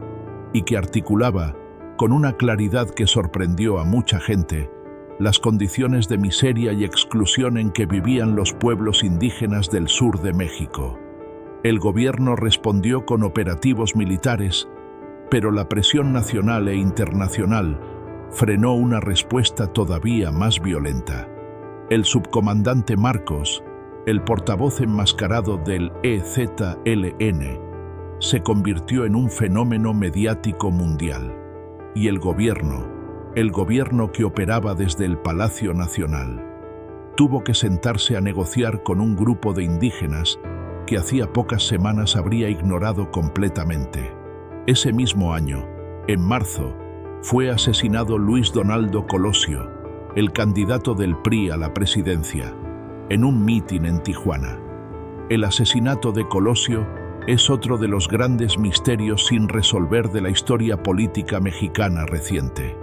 y que articulaba, con una claridad que sorprendió a mucha gente, las condiciones de miseria y exclusión en que vivían los pueblos indígenas del sur de México. El gobierno respondió con operativos militares, pero la presión nacional e internacional frenó una respuesta todavía más violenta. El subcomandante Marcos, el portavoz enmascarado del EZLN, se convirtió en un fenómeno mediático mundial. Y el gobierno que operaba desde el Palacio Nacional, tuvo que sentarse a negociar con un grupo de indígenas que hacía pocas semanas habría ignorado completamente. Ese mismo año, en marzo, fue asesinado Luis Donaldo Colosio, el candidato del PRI a la presidencia, en un mitin en Tijuana. El asesinato de Colosio es otro de los grandes misterios sin resolver de la historia política mexicana reciente.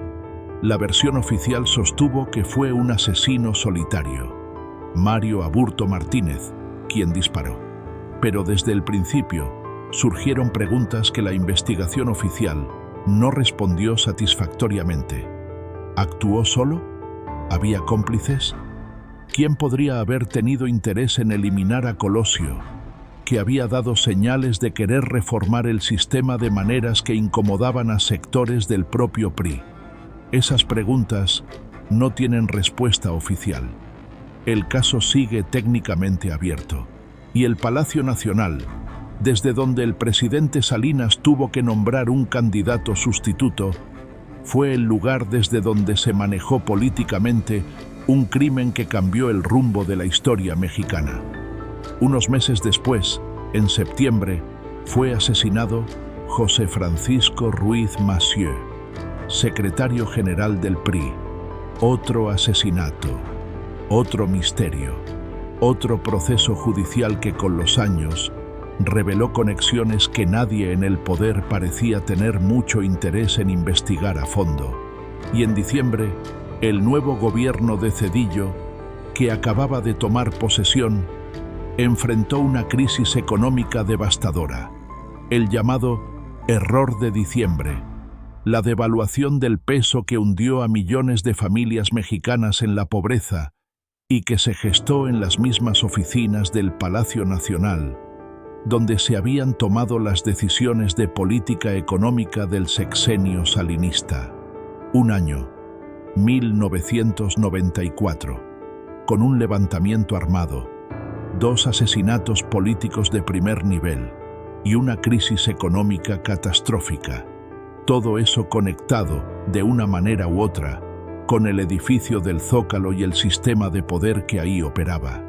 La versión oficial sostuvo que fue un asesino solitario, Mario Aburto Martínez, quien disparó. Pero desde el principio surgieron preguntas que la investigación oficial no respondió satisfactoriamente. ¿Actuó solo? ¿Había cómplices? ¿Quién podría haber tenido interés en eliminar a Colosio, que había dado señales de querer reformar el sistema de maneras que incomodaban a sectores del propio PRI? Esas preguntas no tienen respuesta oficial. El caso sigue técnicamente abierto, y el Palacio Nacional, desde donde el presidente Salinas tuvo que nombrar un candidato sustituto, fue el lugar desde donde se manejó políticamente un crimen que cambió el rumbo de la historia mexicana. Unos meses después, en septiembre, fue asesinado José Francisco Ruiz Massieu, secretario general del PRI. Otro asesinato, otro misterio, otro proceso judicial que con los años reveló conexiones que nadie en el poder parecía tener mucho interés en investigar a fondo. Y en diciembre, el nuevo gobierno de Zedillo, que acababa de tomar posesión, enfrentó una crisis económica devastadora, el llamado error de diciembre, la devaluación del peso que hundió a millones de familias mexicanas en la pobreza y que se gestó en las mismas oficinas del Palacio Nacional, donde se habían tomado las decisiones de política económica del sexenio salinista. Un año, 1994, con un levantamiento armado, 2 asesinatos políticos de primer nivel y una crisis económica catastrófica. Todo eso conectado, de una manera u otra, con el edificio del Zócalo y el sistema de poder que ahí operaba.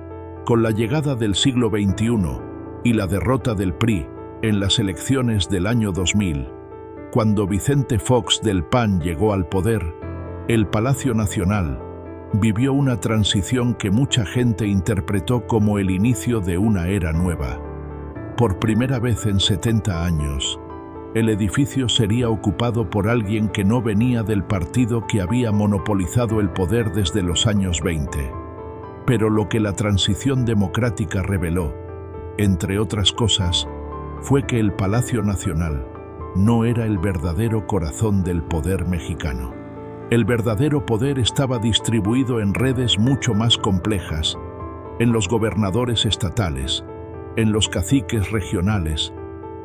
Con la llegada del siglo XXI y la derrota del PRI en las elecciones del año 2000, cuando Vicente Fox del PAN llegó al poder, el Palacio Nacional vivió una transición que mucha gente interpretó como el inicio de una era nueva. Por primera vez en 70 años, el edificio sería ocupado por alguien que no venía del partido que había monopolizado el poder desde los años 20. Pero lo que la transición democrática reveló, entre otras cosas, fue que el Palacio Nacional no era el verdadero corazón del poder mexicano. El verdadero poder estaba distribuido en redes mucho más complejas, en los gobernadores estatales, en los caciques regionales,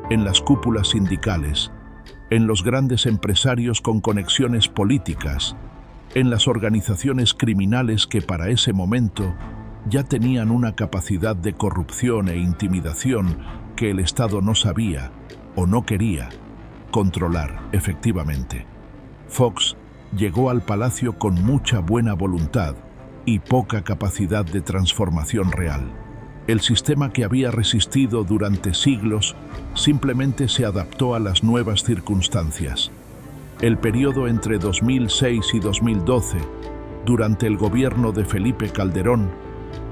en las cúpulas sindicales, en los grandes empresarios con conexiones políticas, en las organizaciones criminales que para ese momento ya tenían una capacidad de corrupción e intimidación que el Estado no sabía o no quería controlar efectivamente. Fox llegó al palacio con mucha buena voluntad y poca capacidad de transformación real. El sistema que había resistido durante siglos simplemente se adaptó a las nuevas circunstancias. El periodo entre 2006 y 2012, durante el gobierno de Felipe Calderón,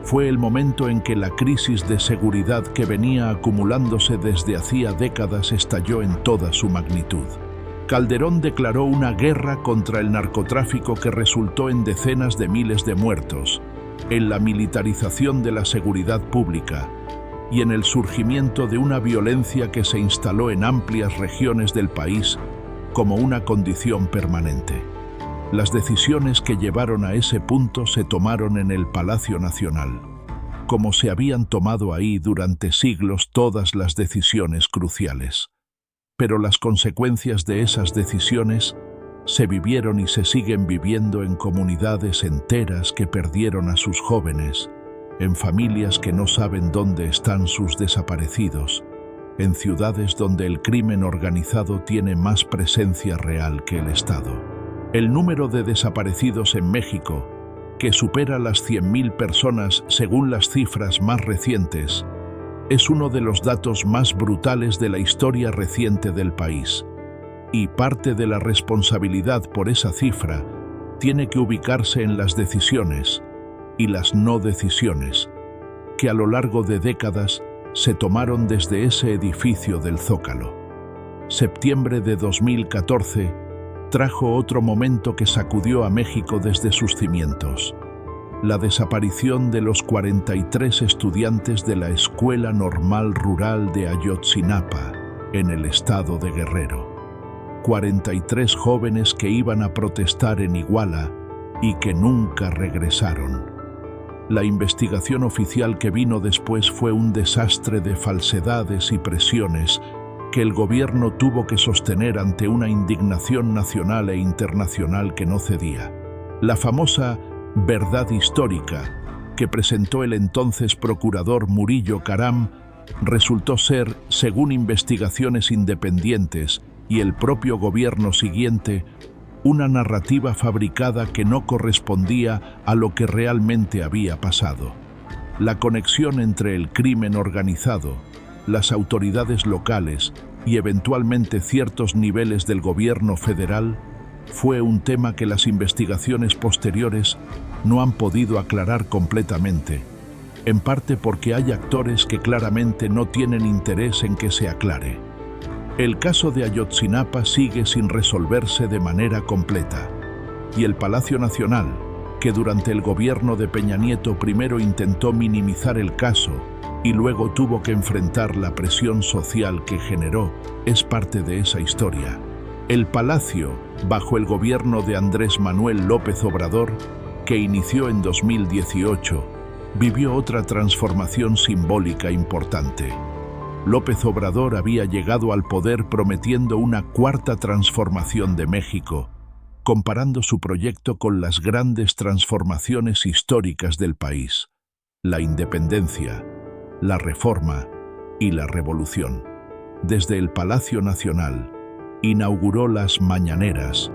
fue el momento en que la crisis de seguridad que venía acumulándose desde hacía décadas estalló en toda su magnitud. Calderón declaró una guerra contra el narcotráfico que resultó en decenas de miles de muertos, en la militarización de la seguridad pública y en el surgimiento de una violencia que se instaló en amplias regiones del país como una condición permanente. Las decisiones que llevaron a ese punto se tomaron en el Palacio Nacional, como se habían tomado ahí durante siglos todas las decisiones cruciales. Pero las consecuencias de esas decisiones se vivieron y se siguen viviendo en comunidades enteras que perdieron a sus jóvenes, en familias que no saben dónde están sus desaparecidos, en ciudades donde el crimen organizado tiene más presencia real que el Estado. El número de desaparecidos en México, que supera las 100.000 personas según las cifras más recientes, es uno de los datos más brutales de la historia reciente del país. Y parte de la responsabilidad por esa cifra tiene que ubicarse en las decisiones y las no decisiones que a lo largo de décadas se tomaron desde ese edificio del Zócalo. Septiembre de 2014 trajo otro momento que sacudió a México desde sus cimientos: la desaparición de los 43 estudiantes de la Escuela Normal Rural de Ayotzinapa, en el estado de Guerrero. 43 jóvenes que iban a protestar en Iguala y que nunca regresaron. La investigación oficial que vino después fue un desastre de falsedades y presiones que el gobierno tuvo que sostener ante una indignación nacional e internacional que no cedía. La famosa verdad histórica que presentó el entonces procurador Murillo Karam resultó ser, según investigaciones independientes y el propio gobierno siguiente, una narrativa fabricada que no correspondía a lo que realmente había pasado. La conexión entre el crimen organizado, las autoridades locales y eventualmente ciertos niveles del gobierno federal fue un tema que las investigaciones posteriores no han podido aclarar completamente, en parte porque hay actores que claramente no tienen interés en que se aclare. El caso de Ayotzinapa sigue sin resolverse de manera completa, y el Palacio Nacional, que durante el gobierno de Peña Nieto primero intentó minimizar el caso y luego tuvo que enfrentar la presión social que generó, es parte de esa historia. El Palacio, bajo el gobierno de Andrés Manuel López Obrador, que inició en 2018, vivió otra transformación simbólica importante. López Obrador había llegado al poder prometiendo una cuarta transformación de México, comparando su proyecto con las grandes transformaciones históricas del país: la independencia, la reforma y la revolución. Desde el Palacio Nacional, inauguró las mañaneras,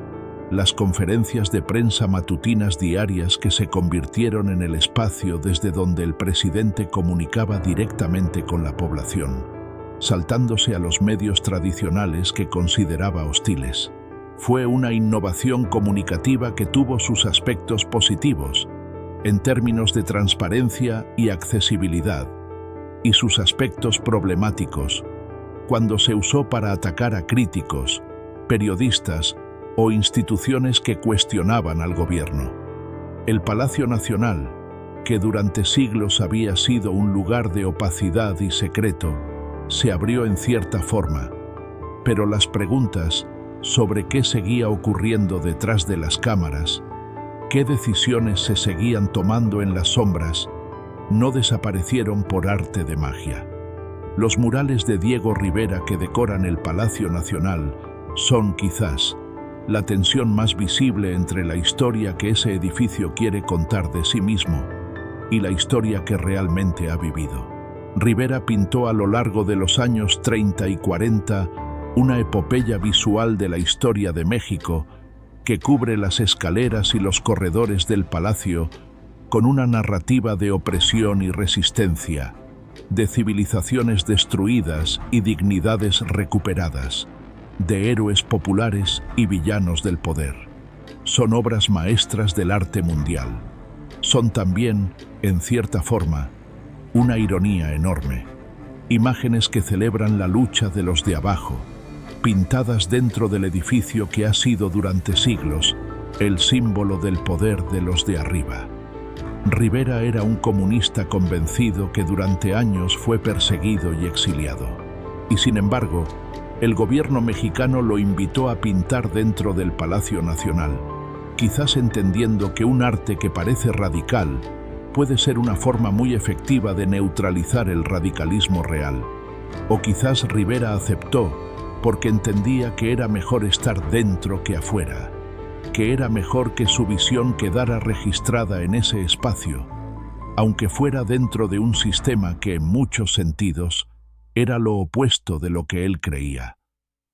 las conferencias de prensa matutinas diarias que se convirtieron en el espacio desde donde el presidente comunicaba directamente con la población, saltándose a los medios tradicionales que consideraba hostiles. Fue una innovación comunicativa que tuvo sus aspectos positivos, en términos de transparencia y accesibilidad, y sus aspectos problemáticos, cuando se usó para atacar a críticos, periodistas o instituciones que cuestionaban al gobierno. El Palacio Nacional, que durante siglos había sido un lugar de opacidad y secreto, se abrió en cierta forma, pero las preguntas sobre qué seguía ocurriendo detrás de las cámaras, qué decisiones se seguían tomando en las sombras, no desaparecieron por arte de magia. Los murales de Diego Rivera que decoran el Palacio Nacional son, quizás, la tensión más visible entre la historia que ese edificio quiere contar de sí mismo y la historia que realmente ha vivido. Rivera pintó a lo largo de los años 30 y 40 una epopeya visual de la historia de México que cubre las escaleras y los corredores del palacio con una narrativa de opresión y resistencia, de civilizaciones destruidas y dignidades recuperadas, de héroes populares y villanos del poder. Son obras maestras del arte mundial. Son también, en cierta forma, una ironía enorme. Imágenes que celebran la lucha de los de abajo, pintadas dentro del edificio que ha sido durante siglos el símbolo del poder de los de arriba. Rivera era un comunista convencido que durante años fue perseguido y exiliado. Y sin embargo, el gobierno mexicano lo invitó a pintar dentro del Palacio Nacional, quizás entendiendo que un arte que parece radical puede ser una forma muy efectiva de neutralizar el radicalismo real. O quizás Rivera aceptó porque entendía que era mejor estar dentro que afuera, que era mejor que su visión quedara registrada en ese espacio, aunque fuera dentro de un sistema que en muchos sentidos era lo opuesto de lo que él creía.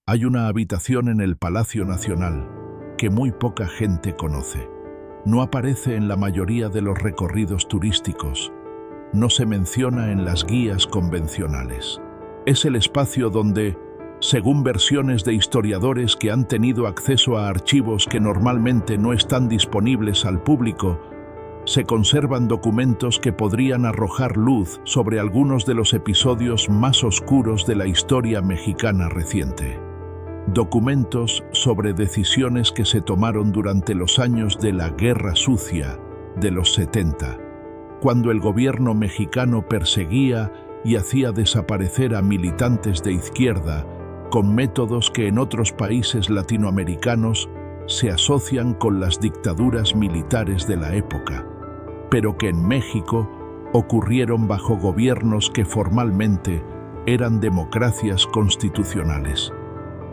Hay una habitación en el Palacio Nacional que muy poca gente conoce. No aparece en la mayoría de los recorridos turísticos, no se menciona en las guías convencionales. Es el espacio donde, según versiones de historiadores que han tenido acceso a archivos que normalmente no están disponibles al público, se conservan documentos que podrían arrojar luz sobre algunos de los episodios más oscuros de la historia mexicana reciente. Documentos sobre decisiones que se tomaron durante los años de la Guerra Sucia de los 70, cuando el gobierno mexicano perseguía y hacía desaparecer a militantes de izquierda con métodos que en otros países latinoamericanos se asocian con las dictaduras militares de la época, pero que en México ocurrieron bajo gobiernos que formalmente eran democracias constitucionales.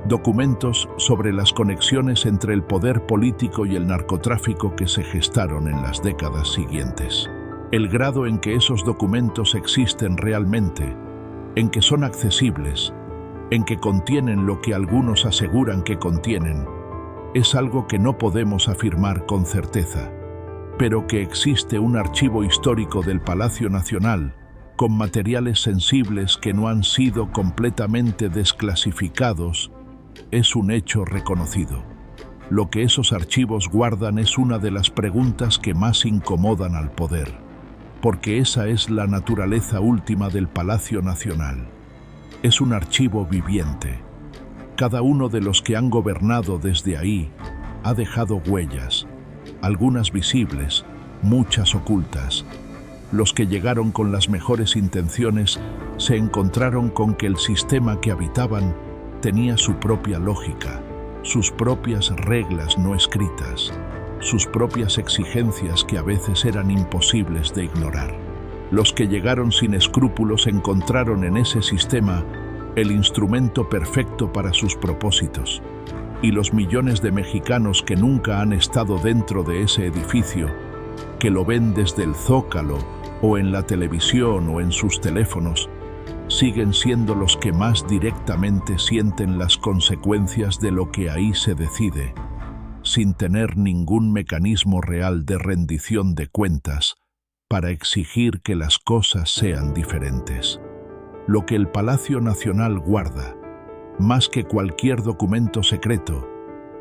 Documentos sobre las conexiones entre el poder político y el narcotráfico que se gestaron en las décadas siguientes. El grado en que esos documentos existen realmente, en que son accesibles, en que contienen lo que algunos aseguran que contienen, es algo que no podemos afirmar con certeza, pero que existe un archivo histórico del Palacio Nacional con materiales sensibles que no han sido completamente desclasificados es un hecho reconocido. Lo que esos archivos guardan es una de las preguntas que más incomodan al poder, porque esa es la naturaleza última del Palacio Nacional. Es un archivo viviente. Cada uno de los que han gobernado desde ahí ha dejado huellas, algunas visibles, muchas ocultas. Los que llegaron con las mejores intenciones se encontraron con que el sistema que habitaban tenía su propia lógica, sus propias reglas no escritas, sus propias exigencias que a veces eran imposibles de ignorar. Los que llegaron sin escrúpulos encontraron en ese sistema el instrumento perfecto para sus propósitos. Y los millones de mexicanos que nunca han estado dentro de ese edificio, que lo ven desde el Zócalo o en la televisión o en sus teléfonos, siguen siendo los que más directamente sienten las consecuencias de lo que ahí se decide, sin tener ningún mecanismo real de rendición de cuentas para exigir que las cosas sean diferentes. Lo que el Palacio Nacional guarda, más que cualquier documento secreto,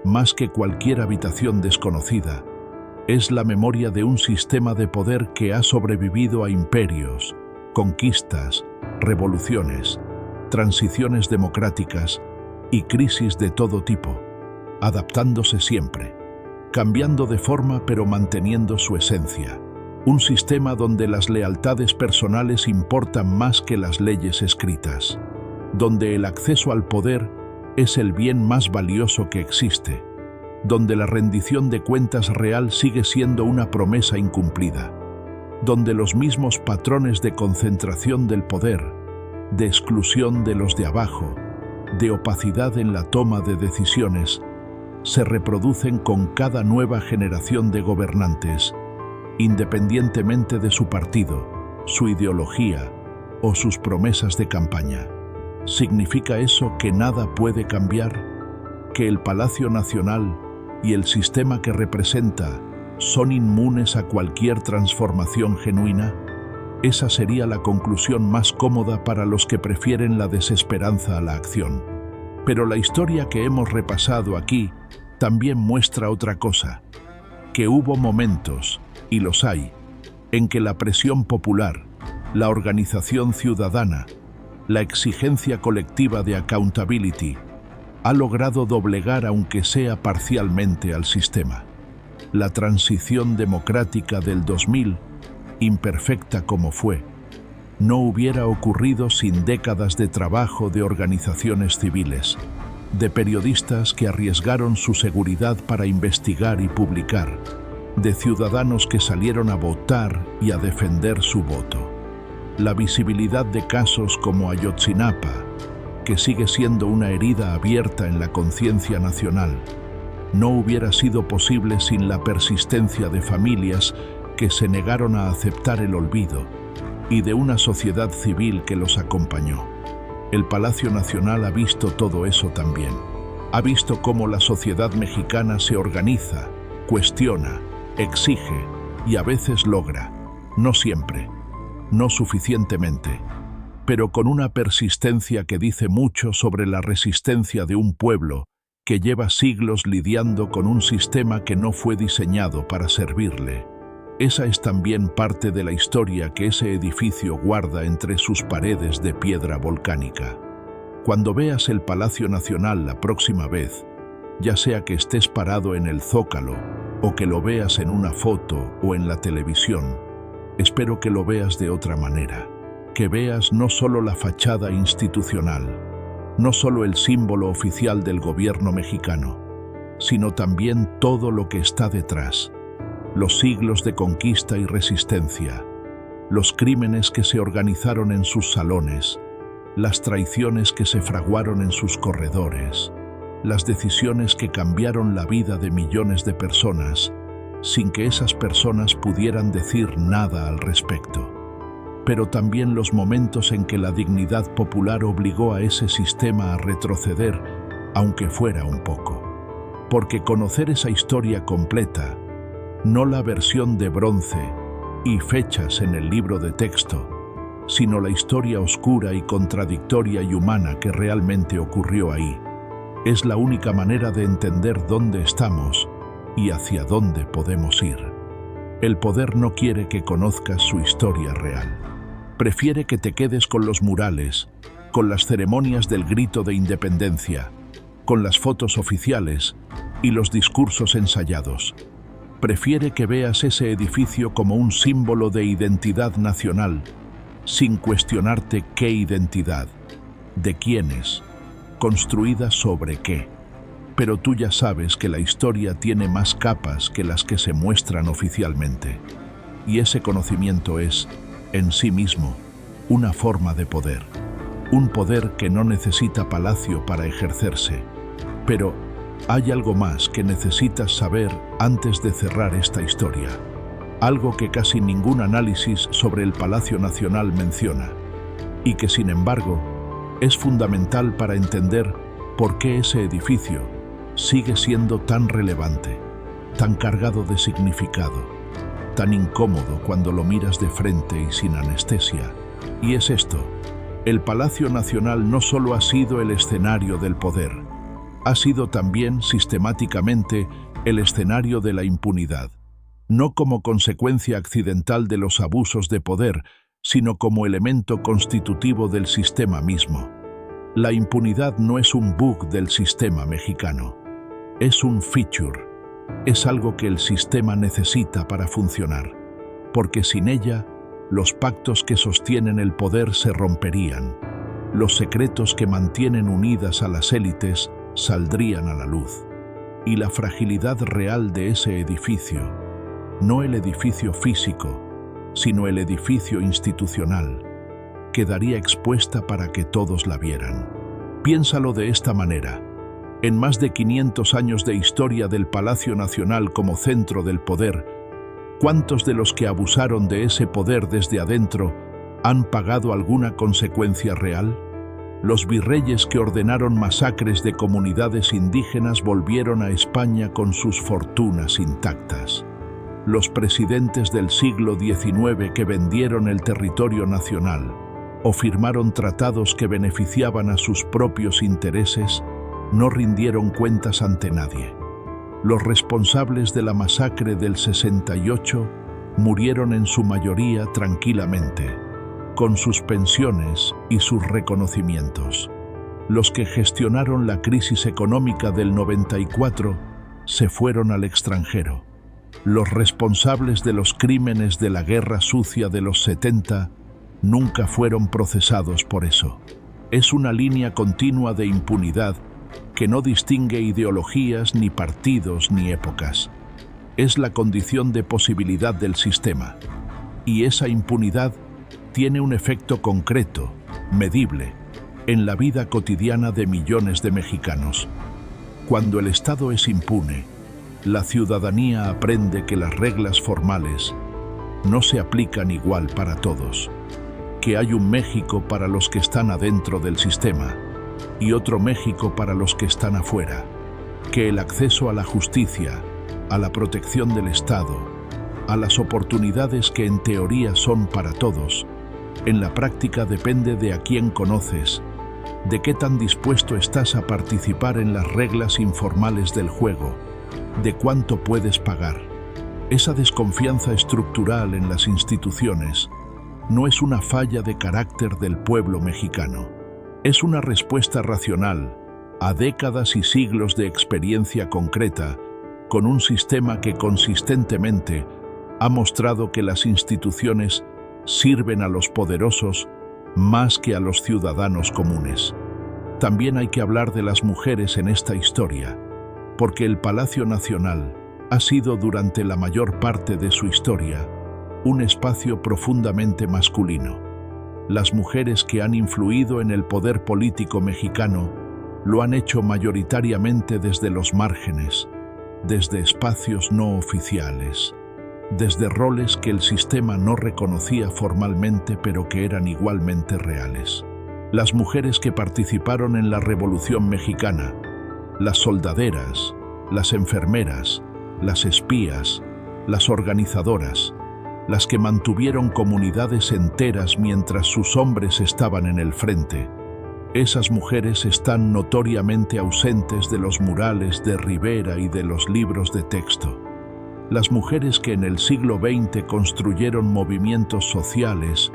más que cualquier habitación desconocida, es la memoria de un sistema de poder que ha sobrevivido a imperios, conquistas, revoluciones, transiciones democráticas y crisis de todo tipo, adaptándose siempre, cambiando de forma pero manteniendo su esencia. Un sistema donde las lealtades personales importan más que las leyes escritas, donde el acceso al poder es el bien más valioso que existe, donde la rendición de cuentas real sigue siendo una promesa incumplida, donde los mismos patrones de concentración del poder, de exclusión de los de abajo, de opacidad en la toma de decisiones, se reproducen con cada nueva generación de gobernantes, independientemente de su partido, su ideología o sus promesas de campaña. ¿Significa eso que nada puede cambiar? ¿Que el Palacio Nacional y el sistema que representa son inmunes a cualquier transformación genuina? Esa sería la conclusión más cómoda para los que prefieren la desesperanza a la acción. Pero la historia que hemos repasado aquí también muestra otra cosa, que hubo momentos, y los hay, en que la presión popular, la organización ciudadana, la exigencia colectiva de accountability ha logrado doblegar aunque sea parcialmente al sistema. La transición democrática del 2000, imperfecta como fue, no hubiera ocurrido sin décadas de trabajo de organizaciones civiles, de periodistas que arriesgaron su seguridad para investigar y publicar, de ciudadanos que salieron a votar y a defender su voto. La visibilidad de casos como Ayotzinapa, que sigue siendo una herida abierta en la conciencia nacional, no hubiera sido posible sin la persistencia de familias que se negaron a aceptar el olvido y de una sociedad civil que los acompañó. El Palacio Nacional ha visto todo eso también. Ha visto cómo la sociedad mexicana se organiza, cuestiona, exige y a veces logra, no siempre, no suficientemente, pero con una persistencia que dice mucho sobre la resistencia de un pueblo que lleva siglos lidiando con un sistema que no fue diseñado para servirle. Esa es también parte de la historia que ese edificio guarda entre sus paredes de piedra volcánica. Cuando veas el Palacio Nacional la próxima vez, ya sea que estés parado en el Zócalo o que lo veas en una foto o en la televisión, espero que lo veas de otra manera, que veas no solo la fachada institucional, no solo el símbolo oficial del gobierno mexicano, sino también todo lo que está detrás, los siglos de conquista y resistencia, los crímenes que se organizaron en sus salones, las traiciones que se fraguaron en sus corredores, las decisiones que cambiaron la vida de millones de personas, sin que esas personas pudieran decir nada al respecto. Pero también los momentos en que la dignidad popular obligó a ese sistema a retroceder, aunque fuera un poco. Porque conocer esa historia completa, no la versión de bronce y fechas en el libro de texto, sino la historia oscura y contradictoria y humana que realmente ocurrió ahí, es la única manera de entender dónde estamos y hacia dónde podemos ir. El poder no quiere que conozcas su historia real. Prefiere que te quedes con los murales, con las ceremonias del grito de independencia, con las fotos oficiales y los discursos ensayados. Prefiere que veas ese edificio como un símbolo de identidad nacional, sin cuestionarte qué identidad, de quiénes, construida sobre qué. Pero tú ya sabes que la historia tiene más capas que las que se muestran oficialmente. Y ese conocimiento es, en sí mismo, una forma de poder. Un poder que no necesita palacio para ejercerse, pero Hay algo más que necesitas saber antes de cerrar esta historia. Algo que casi ningún análisis sobre el Palacio Nacional menciona, y que sin embargo es fundamental para entender por qué ese edificio sigue siendo tan relevante, tan cargado de significado, tan incómodo cuando lo miras de frente y sin anestesia. Y es esto: el Palacio Nacional no solo ha sido el escenario del poder, ha sido también sistemáticamente el escenario de la impunidad, no como consecuencia accidental de los abusos de poder, sino como elemento constitutivo del sistema mismo. La impunidad no es un bug del sistema mexicano, es un feature, es algo que el sistema necesita para funcionar, porque sin ella, los pactos que sostienen el poder se romperían, los secretos que mantienen unidas a las élites saldrían a la luz, y la fragilidad real de ese edificio, no el edificio físico, sino el edificio institucional, quedaría expuesta para que todos la vieran. Piénsalo de esta manera: en más de 500 años de historia del Palacio Nacional como centro del poder, ¿cuántos de los que abusaron de ese poder desde adentro han pagado alguna consecuencia real? Los virreyes que ordenaron masacres de comunidades indígenas volvieron a España con sus fortunas intactas. Los presidentes del siglo XIX que vendieron el territorio nacional o firmaron tratados que beneficiaban a sus propios intereses no rindieron cuentas ante nadie. Los responsables de la masacre del 68 murieron en su mayoría tranquilamente, con sus pensiones y sus reconocimientos. Los que gestionaron la crisis económica del 94 se fueron al extranjero. Los responsables de los crímenes de la guerra sucia de los 70 nunca fueron procesados por eso. Es una línea continua de impunidad que no distingue ideologías, ni partidos, ni épocas. Es la condición de posibilidad del sistema. Y esa impunidad tiene un efecto concreto, medible, en la vida cotidiana de millones de mexicanos. Cuando el Estado es impune, la ciudadanía aprende que las reglas formales no se aplican igual para todos, que hay un México para los que están adentro del sistema y otro México para los que están afuera, que el acceso a la justicia, a la protección del Estado, a las oportunidades que en teoría son para todos, en la práctica depende de a quién conoces, de qué tan dispuesto estás a participar en las reglas informales del juego, de cuánto puedes pagar. Esa desconfianza estructural en las instituciones no es una falla de carácter del pueblo mexicano. Es una respuesta racional a décadas y siglos de experiencia concreta con un sistema que consistentemente ha mostrado que las instituciones sirven a los poderosos más que a los ciudadanos comunes. También hay que hablar de las mujeres en esta historia, porque el Palacio Nacional ha sido durante la mayor parte de su historia un espacio profundamente masculino. Las mujeres que han influido en el poder político mexicano lo han hecho mayoritariamente desde los márgenes, desde espacios no oficiales, desde roles que el sistema no reconocía formalmente pero que eran igualmente reales. Las mujeres que participaron en la Revolución Mexicana, las soldaderas, las enfermeras, las espías, las organizadoras, las que mantuvieron comunidades enteras mientras sus hombres estaban en el frente. Esas mujeres están notoriamente ausentes de los murales de Rivera y de los libros de texto. Las mujeres que en el siglo XX construyeron movimientos sociales,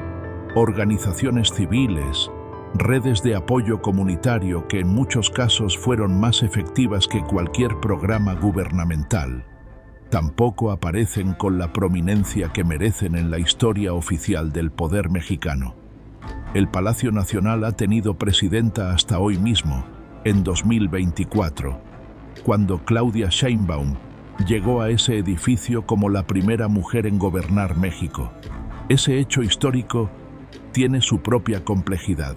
organizaciones civiles, redes de apoyo comunitario que en muchos casos fueron más efectivas que cualquier programa gubernamental, tampoco aparecen con la prominencia que merecen en la historia oficial del poder mexicano. El Palacio Nacional ha tenido presidenta hasta hoy mismo, en 2024, cuando Claudia Sheinbaum llegó a ese edificio como la primera mujer en gobernar México. Ese hecho histórico tiene su propia complejidad.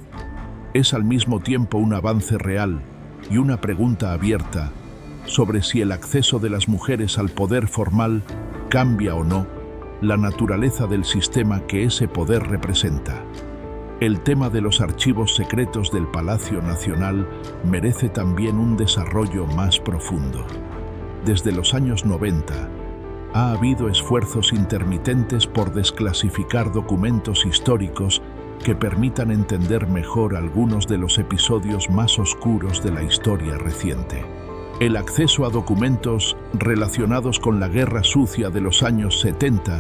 Es al mismo tiempo un avance real y una pregunta abierta sobre si el acceso de las mujeres al poder formal cambia o no la naturaleza del sistema que ese poder representa. El tema de los archivos secretos del Palacio Nacional merece también un desarrollo más profundo. Desde los años 90, ha habido esfuerzos intermitentes por desclasificar documentos históricos que permitan entender mejor algunos de los episodios más oscuros de la historia reciente. El acceso a documentos relacionados con la Guerra Sucia de los años 70,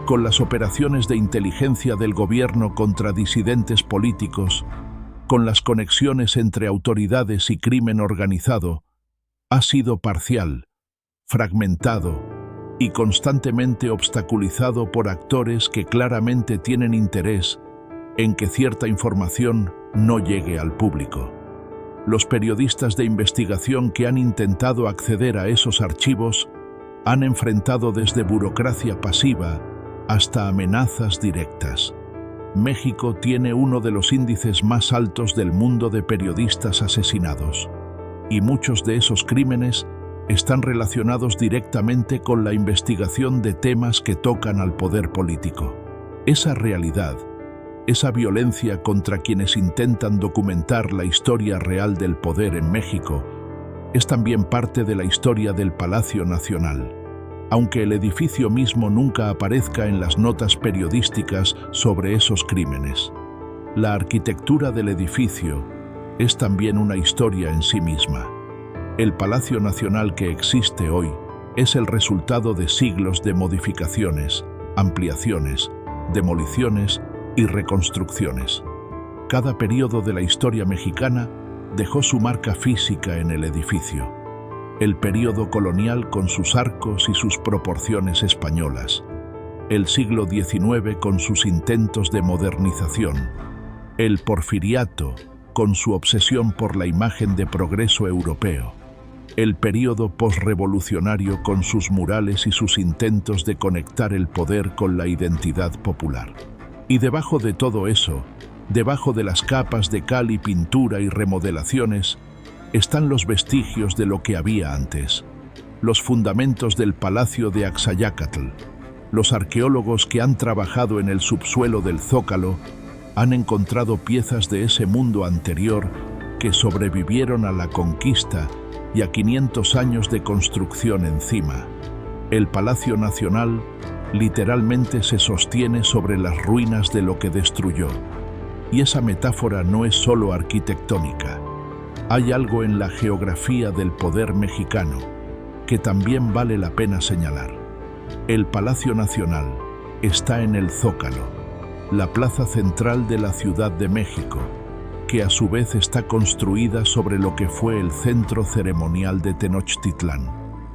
con las operaciones de inteligencia del gobierno contra disidentes políticos, con las conexiones entre autoridades y crimen organizado, ha sido parcial, fragmentado y constantemente obstaculizado por actores que claramente tienen interés en que cierta información no llegue al público. Los periodistas de investigación que han intentado acceder a esos archivos han enfrentado desde burocracia pasiva hasta amenazas directas. México tiene uno de los índices más altos del mundo de periodistas asesinados, y muchos de esos crímenes están relacionados directamente con la investigación de temas que tocan al poder político. Esa realidad, esa violencia contra quienes intentan documentar la historia real del poder en México, es también parte de la historia del Palacio Nacional, aunque el edificio mismo nunca aparezca en las notas periodísticas sobre esos crímenes. La arquitectura del edificio es también una historia en sí misma. El Palacio Nacional que existe hoy es el resultado de siglos de modificaciones, ampliaciones, demoliciones y reconstrucciones. Cada periodo de la historia mexicana dejó su marca física en el edificio. El período colonial con sus arcos y sus proporciones españolas. El siglo XIX con sus intentos de modernización. El porfiriato con su obsesión por la imagen de progreso europeo. El período posrevolucionario con sus murales y sus intentos de conectar el poder con la identidad popular. Y debajo de todo eso, debajo de las capas de cal y pintura y remodelaciones, están los vestigios de lo que había antes, los fundamentos del Palacio de Axayácatl. Los arqueólogos que han trabajado en el subsuelo del Zócalo han encontrado piezas de ese mundo anterior que sobrevivieron a la conquista y a 500 años de construcción encima. El Palacio Nacional literalmente se sostiene sobre las ruinas de lo que destruyó. Y esa metáfora no es solo arquitectónica. Hay algo en la geografía del poder mexicano que también vale la pena señalar. El Palacio Nacional está en el Zócalo, la plaza central de la Ciudad de México, que a su vez está construida sobre lo que fue el centro ceremonial de Tenochtitlán.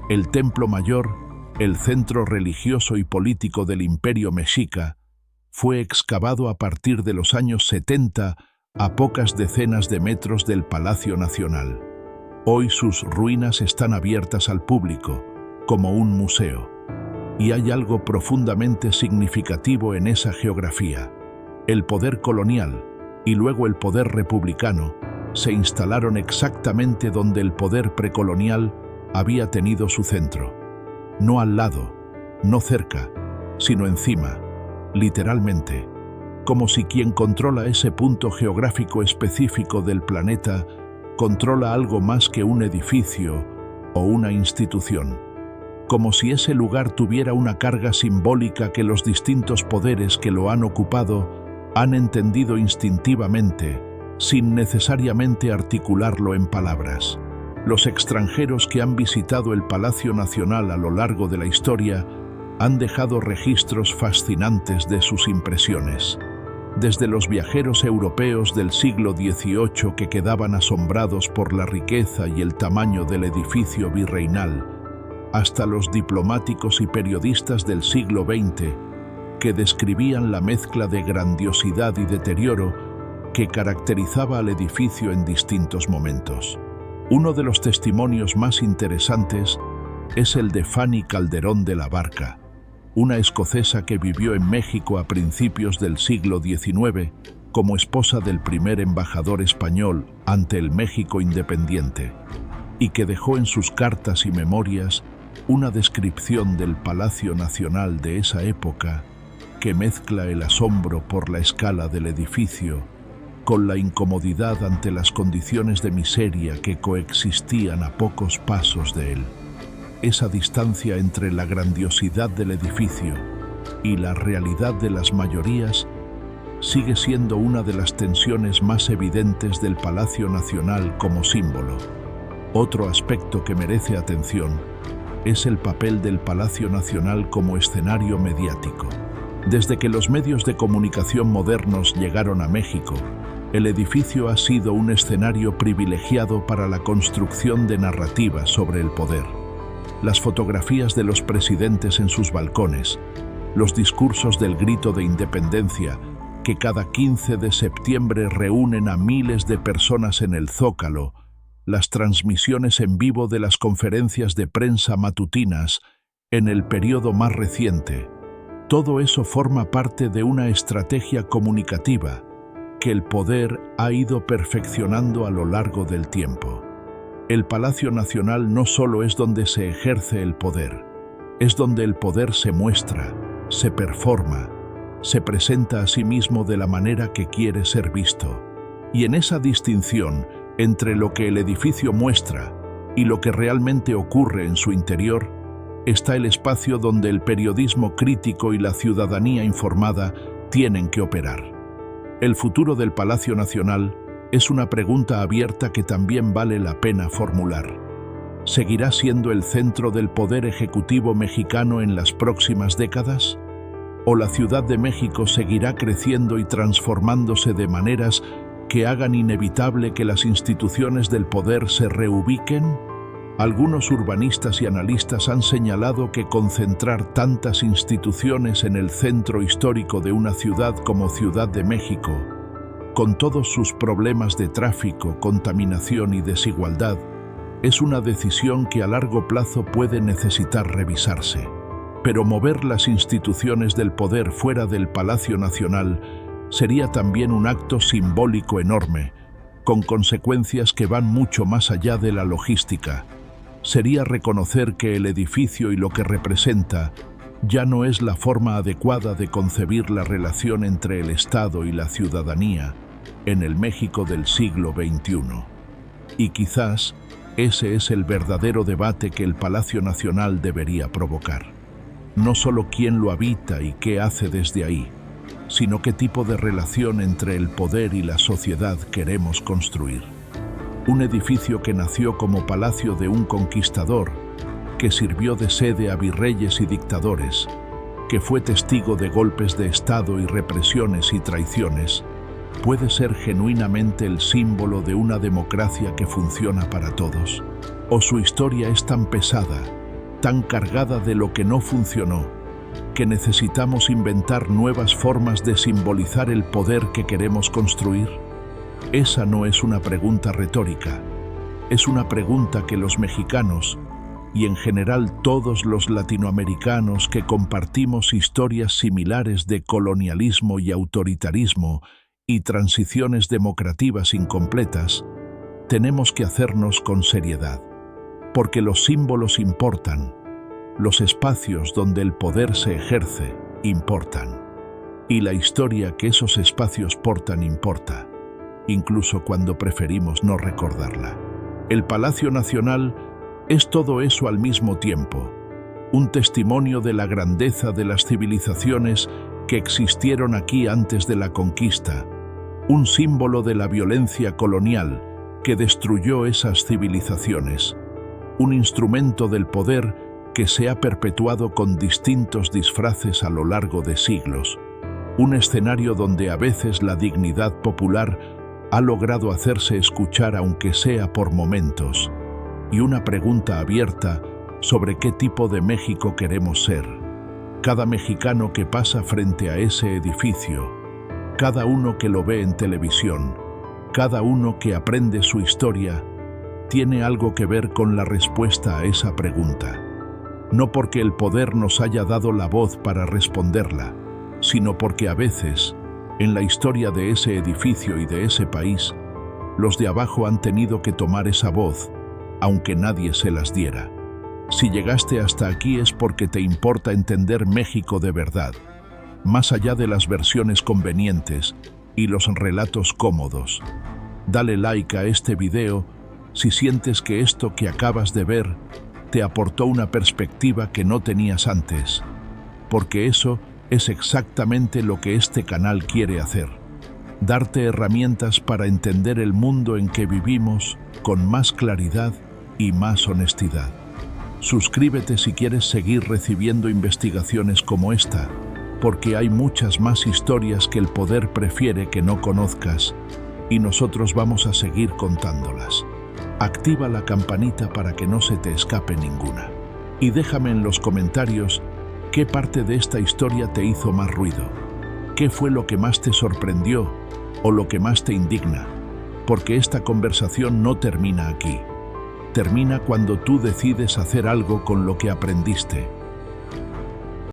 El Templo Mayor, el centro religioso y político del Imperio Mexica, fue excavado a partir de los años 70 a pocas decenas de metros del Palacio Nacional. Hoy sus ruinas están abiertas al público, como un museo. Y hay algo profundamente significativo en esa geografía. El poder colonial y luego el poder republicano se instalaron exactamente donde el poder precolonial había tenido su centro. No al lado, no cerca, sino encima, literalmente, como si quien controla ese punto geográfico específico del planeta controla algo más que un edificio o una institución. Como si ese lugar tuviera una carga simbólica que los distintos poderes que lo han ocupado han entendido instintivamente, sin necesariamente articularlo en palabras. Los extranjeros que han visitado el Palacio Nacional a lo largo de la historia han dejado registros fascinantes de sus impresiones. Desde los viajeros europeos del siglo XVIII que quedaban asombrados por la riqueza y el tamaño del edificio virreinal, hasta los diplomáticos y periodistas del siglo XX que describían la mezcla de grandiosidad y deterioro que caracterizaba al edificio en distintos momentos. Uno de los testimonios más interesantes es el de Fanny Calderón de la Barca, una escocesa que vivió en México a principios del siglo XIX como esposa del primer embajador español ante el México independiente. y que dejó en sus cartas y memorias una descripción del Palacio Nacional de esa época que mezcla el asombro por la escala del edificio con la incomodidad ante las condiciones de miseria que coexistían a pocos pasos de él. Esa distancia entre la grandiosidad del edificio y la realidad de las mayorías sigue siendo una de las tensiones más evidentes del Palacio Nacional como símbolo. Otro aspecto que merece atención es el papel del Palacio Nacional como escenario mediático. Desde que los medios de comunicación modernos llegaron a México, el edificio ha sido un escenario privilegiado para la construcción de narrativas sobre el poder. Las fotografías de los presidentes en sus balcones, los discursos del grito de independencia, que cada 15 de septiembre reúnen a miles de personas en el Zócalo, las transmisiones en vivo de las conferencias de prensa matutinas en el periodo más reciente, todo eso forma parte de una estrategia comunicativa que el poder ha ido perfeccionando a lo largo del tiempo. El Palacio Nacional no solo es donde se ejerce el poder, es donde el poder se muestra, se performa, se presenta a sí mismo de la manera que quiere ser visto. Y en esa distinción entre lo que el edificio muestra y lo que realmente ocurre en su interior, está el espacio donde el periodismo crítico y la ciudadanía informada tienen que operar. El futuro del Palacio Nacional es una pregunta abierta que también vale la pena formular. ¿Seguirá siendo el centro del poder ejecutivo mexicano en las próximas décadas? ¿O la Ciudad de México seguirá creciendo y transformándose de maneras que hagan inevitable que las instituciones del poder se reubiquen? Algunos urbanistas y analistas han señalado que concentrar tantas instituciones en el centro histórico de una ciudad como Ciudad de México, con todos sus problemas de tráfico, contaminación y desigualdad, es una decisión que a largo plazo puede necesitar revisarse. Pero mover las instituciones del poder fuera del Palacio Nacional sería también un acto simbólico enorme, con consecuencias que van mucho más allá de la logística. Sería reconocer que el edificio y lo que representa ya no es la forma adecuada de concebir la relación entre el Estado y la ciudadanía en el México del siglo XXI. Y quizás ese es el verdadero debate que el Palacio Nacional debería provocar. No solo quién lo habita y qué hace desde ahí, sino qué tipo de relación entre el poder y la sociedad queremos construir. Un edificio que nació como palacio de un conquistador, que sirvió de sede a virreyes y dictadores, que fue testigo de golpes de Estado y represiones y traiciones, puede ser genuinamente el símbolo de una democracia que funciona para todos. ¿O su historia es tan pesada, tan cargada de lo que no funcionó, que necesitamos inventar nuevas formas de simbolizar el poder que queremos construir? Esa no es una pregunta retórica, es una pregunta que los mexicanos, y en general todos los latinoamericanos que compartimos historias similares de colonialismo y autoritarismo y transiciones democrativas incompletas, tenemos que hacernos con seriedad. Porque los símbolos importan, los espacios donde el poder se ejerce importan, y la historia que esos espacios portan importa, incluso cuando preferimos no recordarla. El Palacio Nacional es todo eso al mismo tiempo, un testimonio de la grandeza de las civilizaciones que existieron aquí antes de la conquista, un símbolo de la violencia colonial que destruyó esas civilizaciones, un instrumento del poder que se ha perpetuado con distintos disfraces a lo largo de siglos, un escenario donde a veces la dignidad popular ha logrado hacerse escuchar aunque sea por momentos, y una pregunta abierta sobre qué tipo de México queremos ser. Cada mexicano que pasa frente a ese edificio, cada uno que lo ve en televisión, cada uno que aprende su historia, tiene algo que ver con la respuesta a esa pregunta. No porque el poder nos haya dado la voz para responderla, sino porque a veces, en la historia de ese edificio y de ese país, los de abajo han tenido que tomar esa voz, aunque nadie se las diera. Si llegaste hasta aquí es porque te importa entender México de verdad, más allá de las versiones convenientes y los relatos cómodos. Dale like a este video si sientes que esto que acabas de ver te aportó una perspectiva que no tenías antes, porque eso es exactamente lo que este canal quiere hacer: darte herramientas para entender el mundo en que vivimos con más claridad y más honestidad. Suscríbete si quieres seguir recibiendo investigaciones como esta, porque hay muchas más historias que el poder prefiere que no conozcas, y nosotros vamos a seguir contándolas. Activa la campanita para que no se te escape ninguna. Y déjame en los comentarios qué parte de esta historia te hizo más ruido, qué fue lo que más te sorprendió o lo que más te indigna, porque esta conversación no termina aquí. Termina cuando tú decides hacer algo con lo que aprendiste.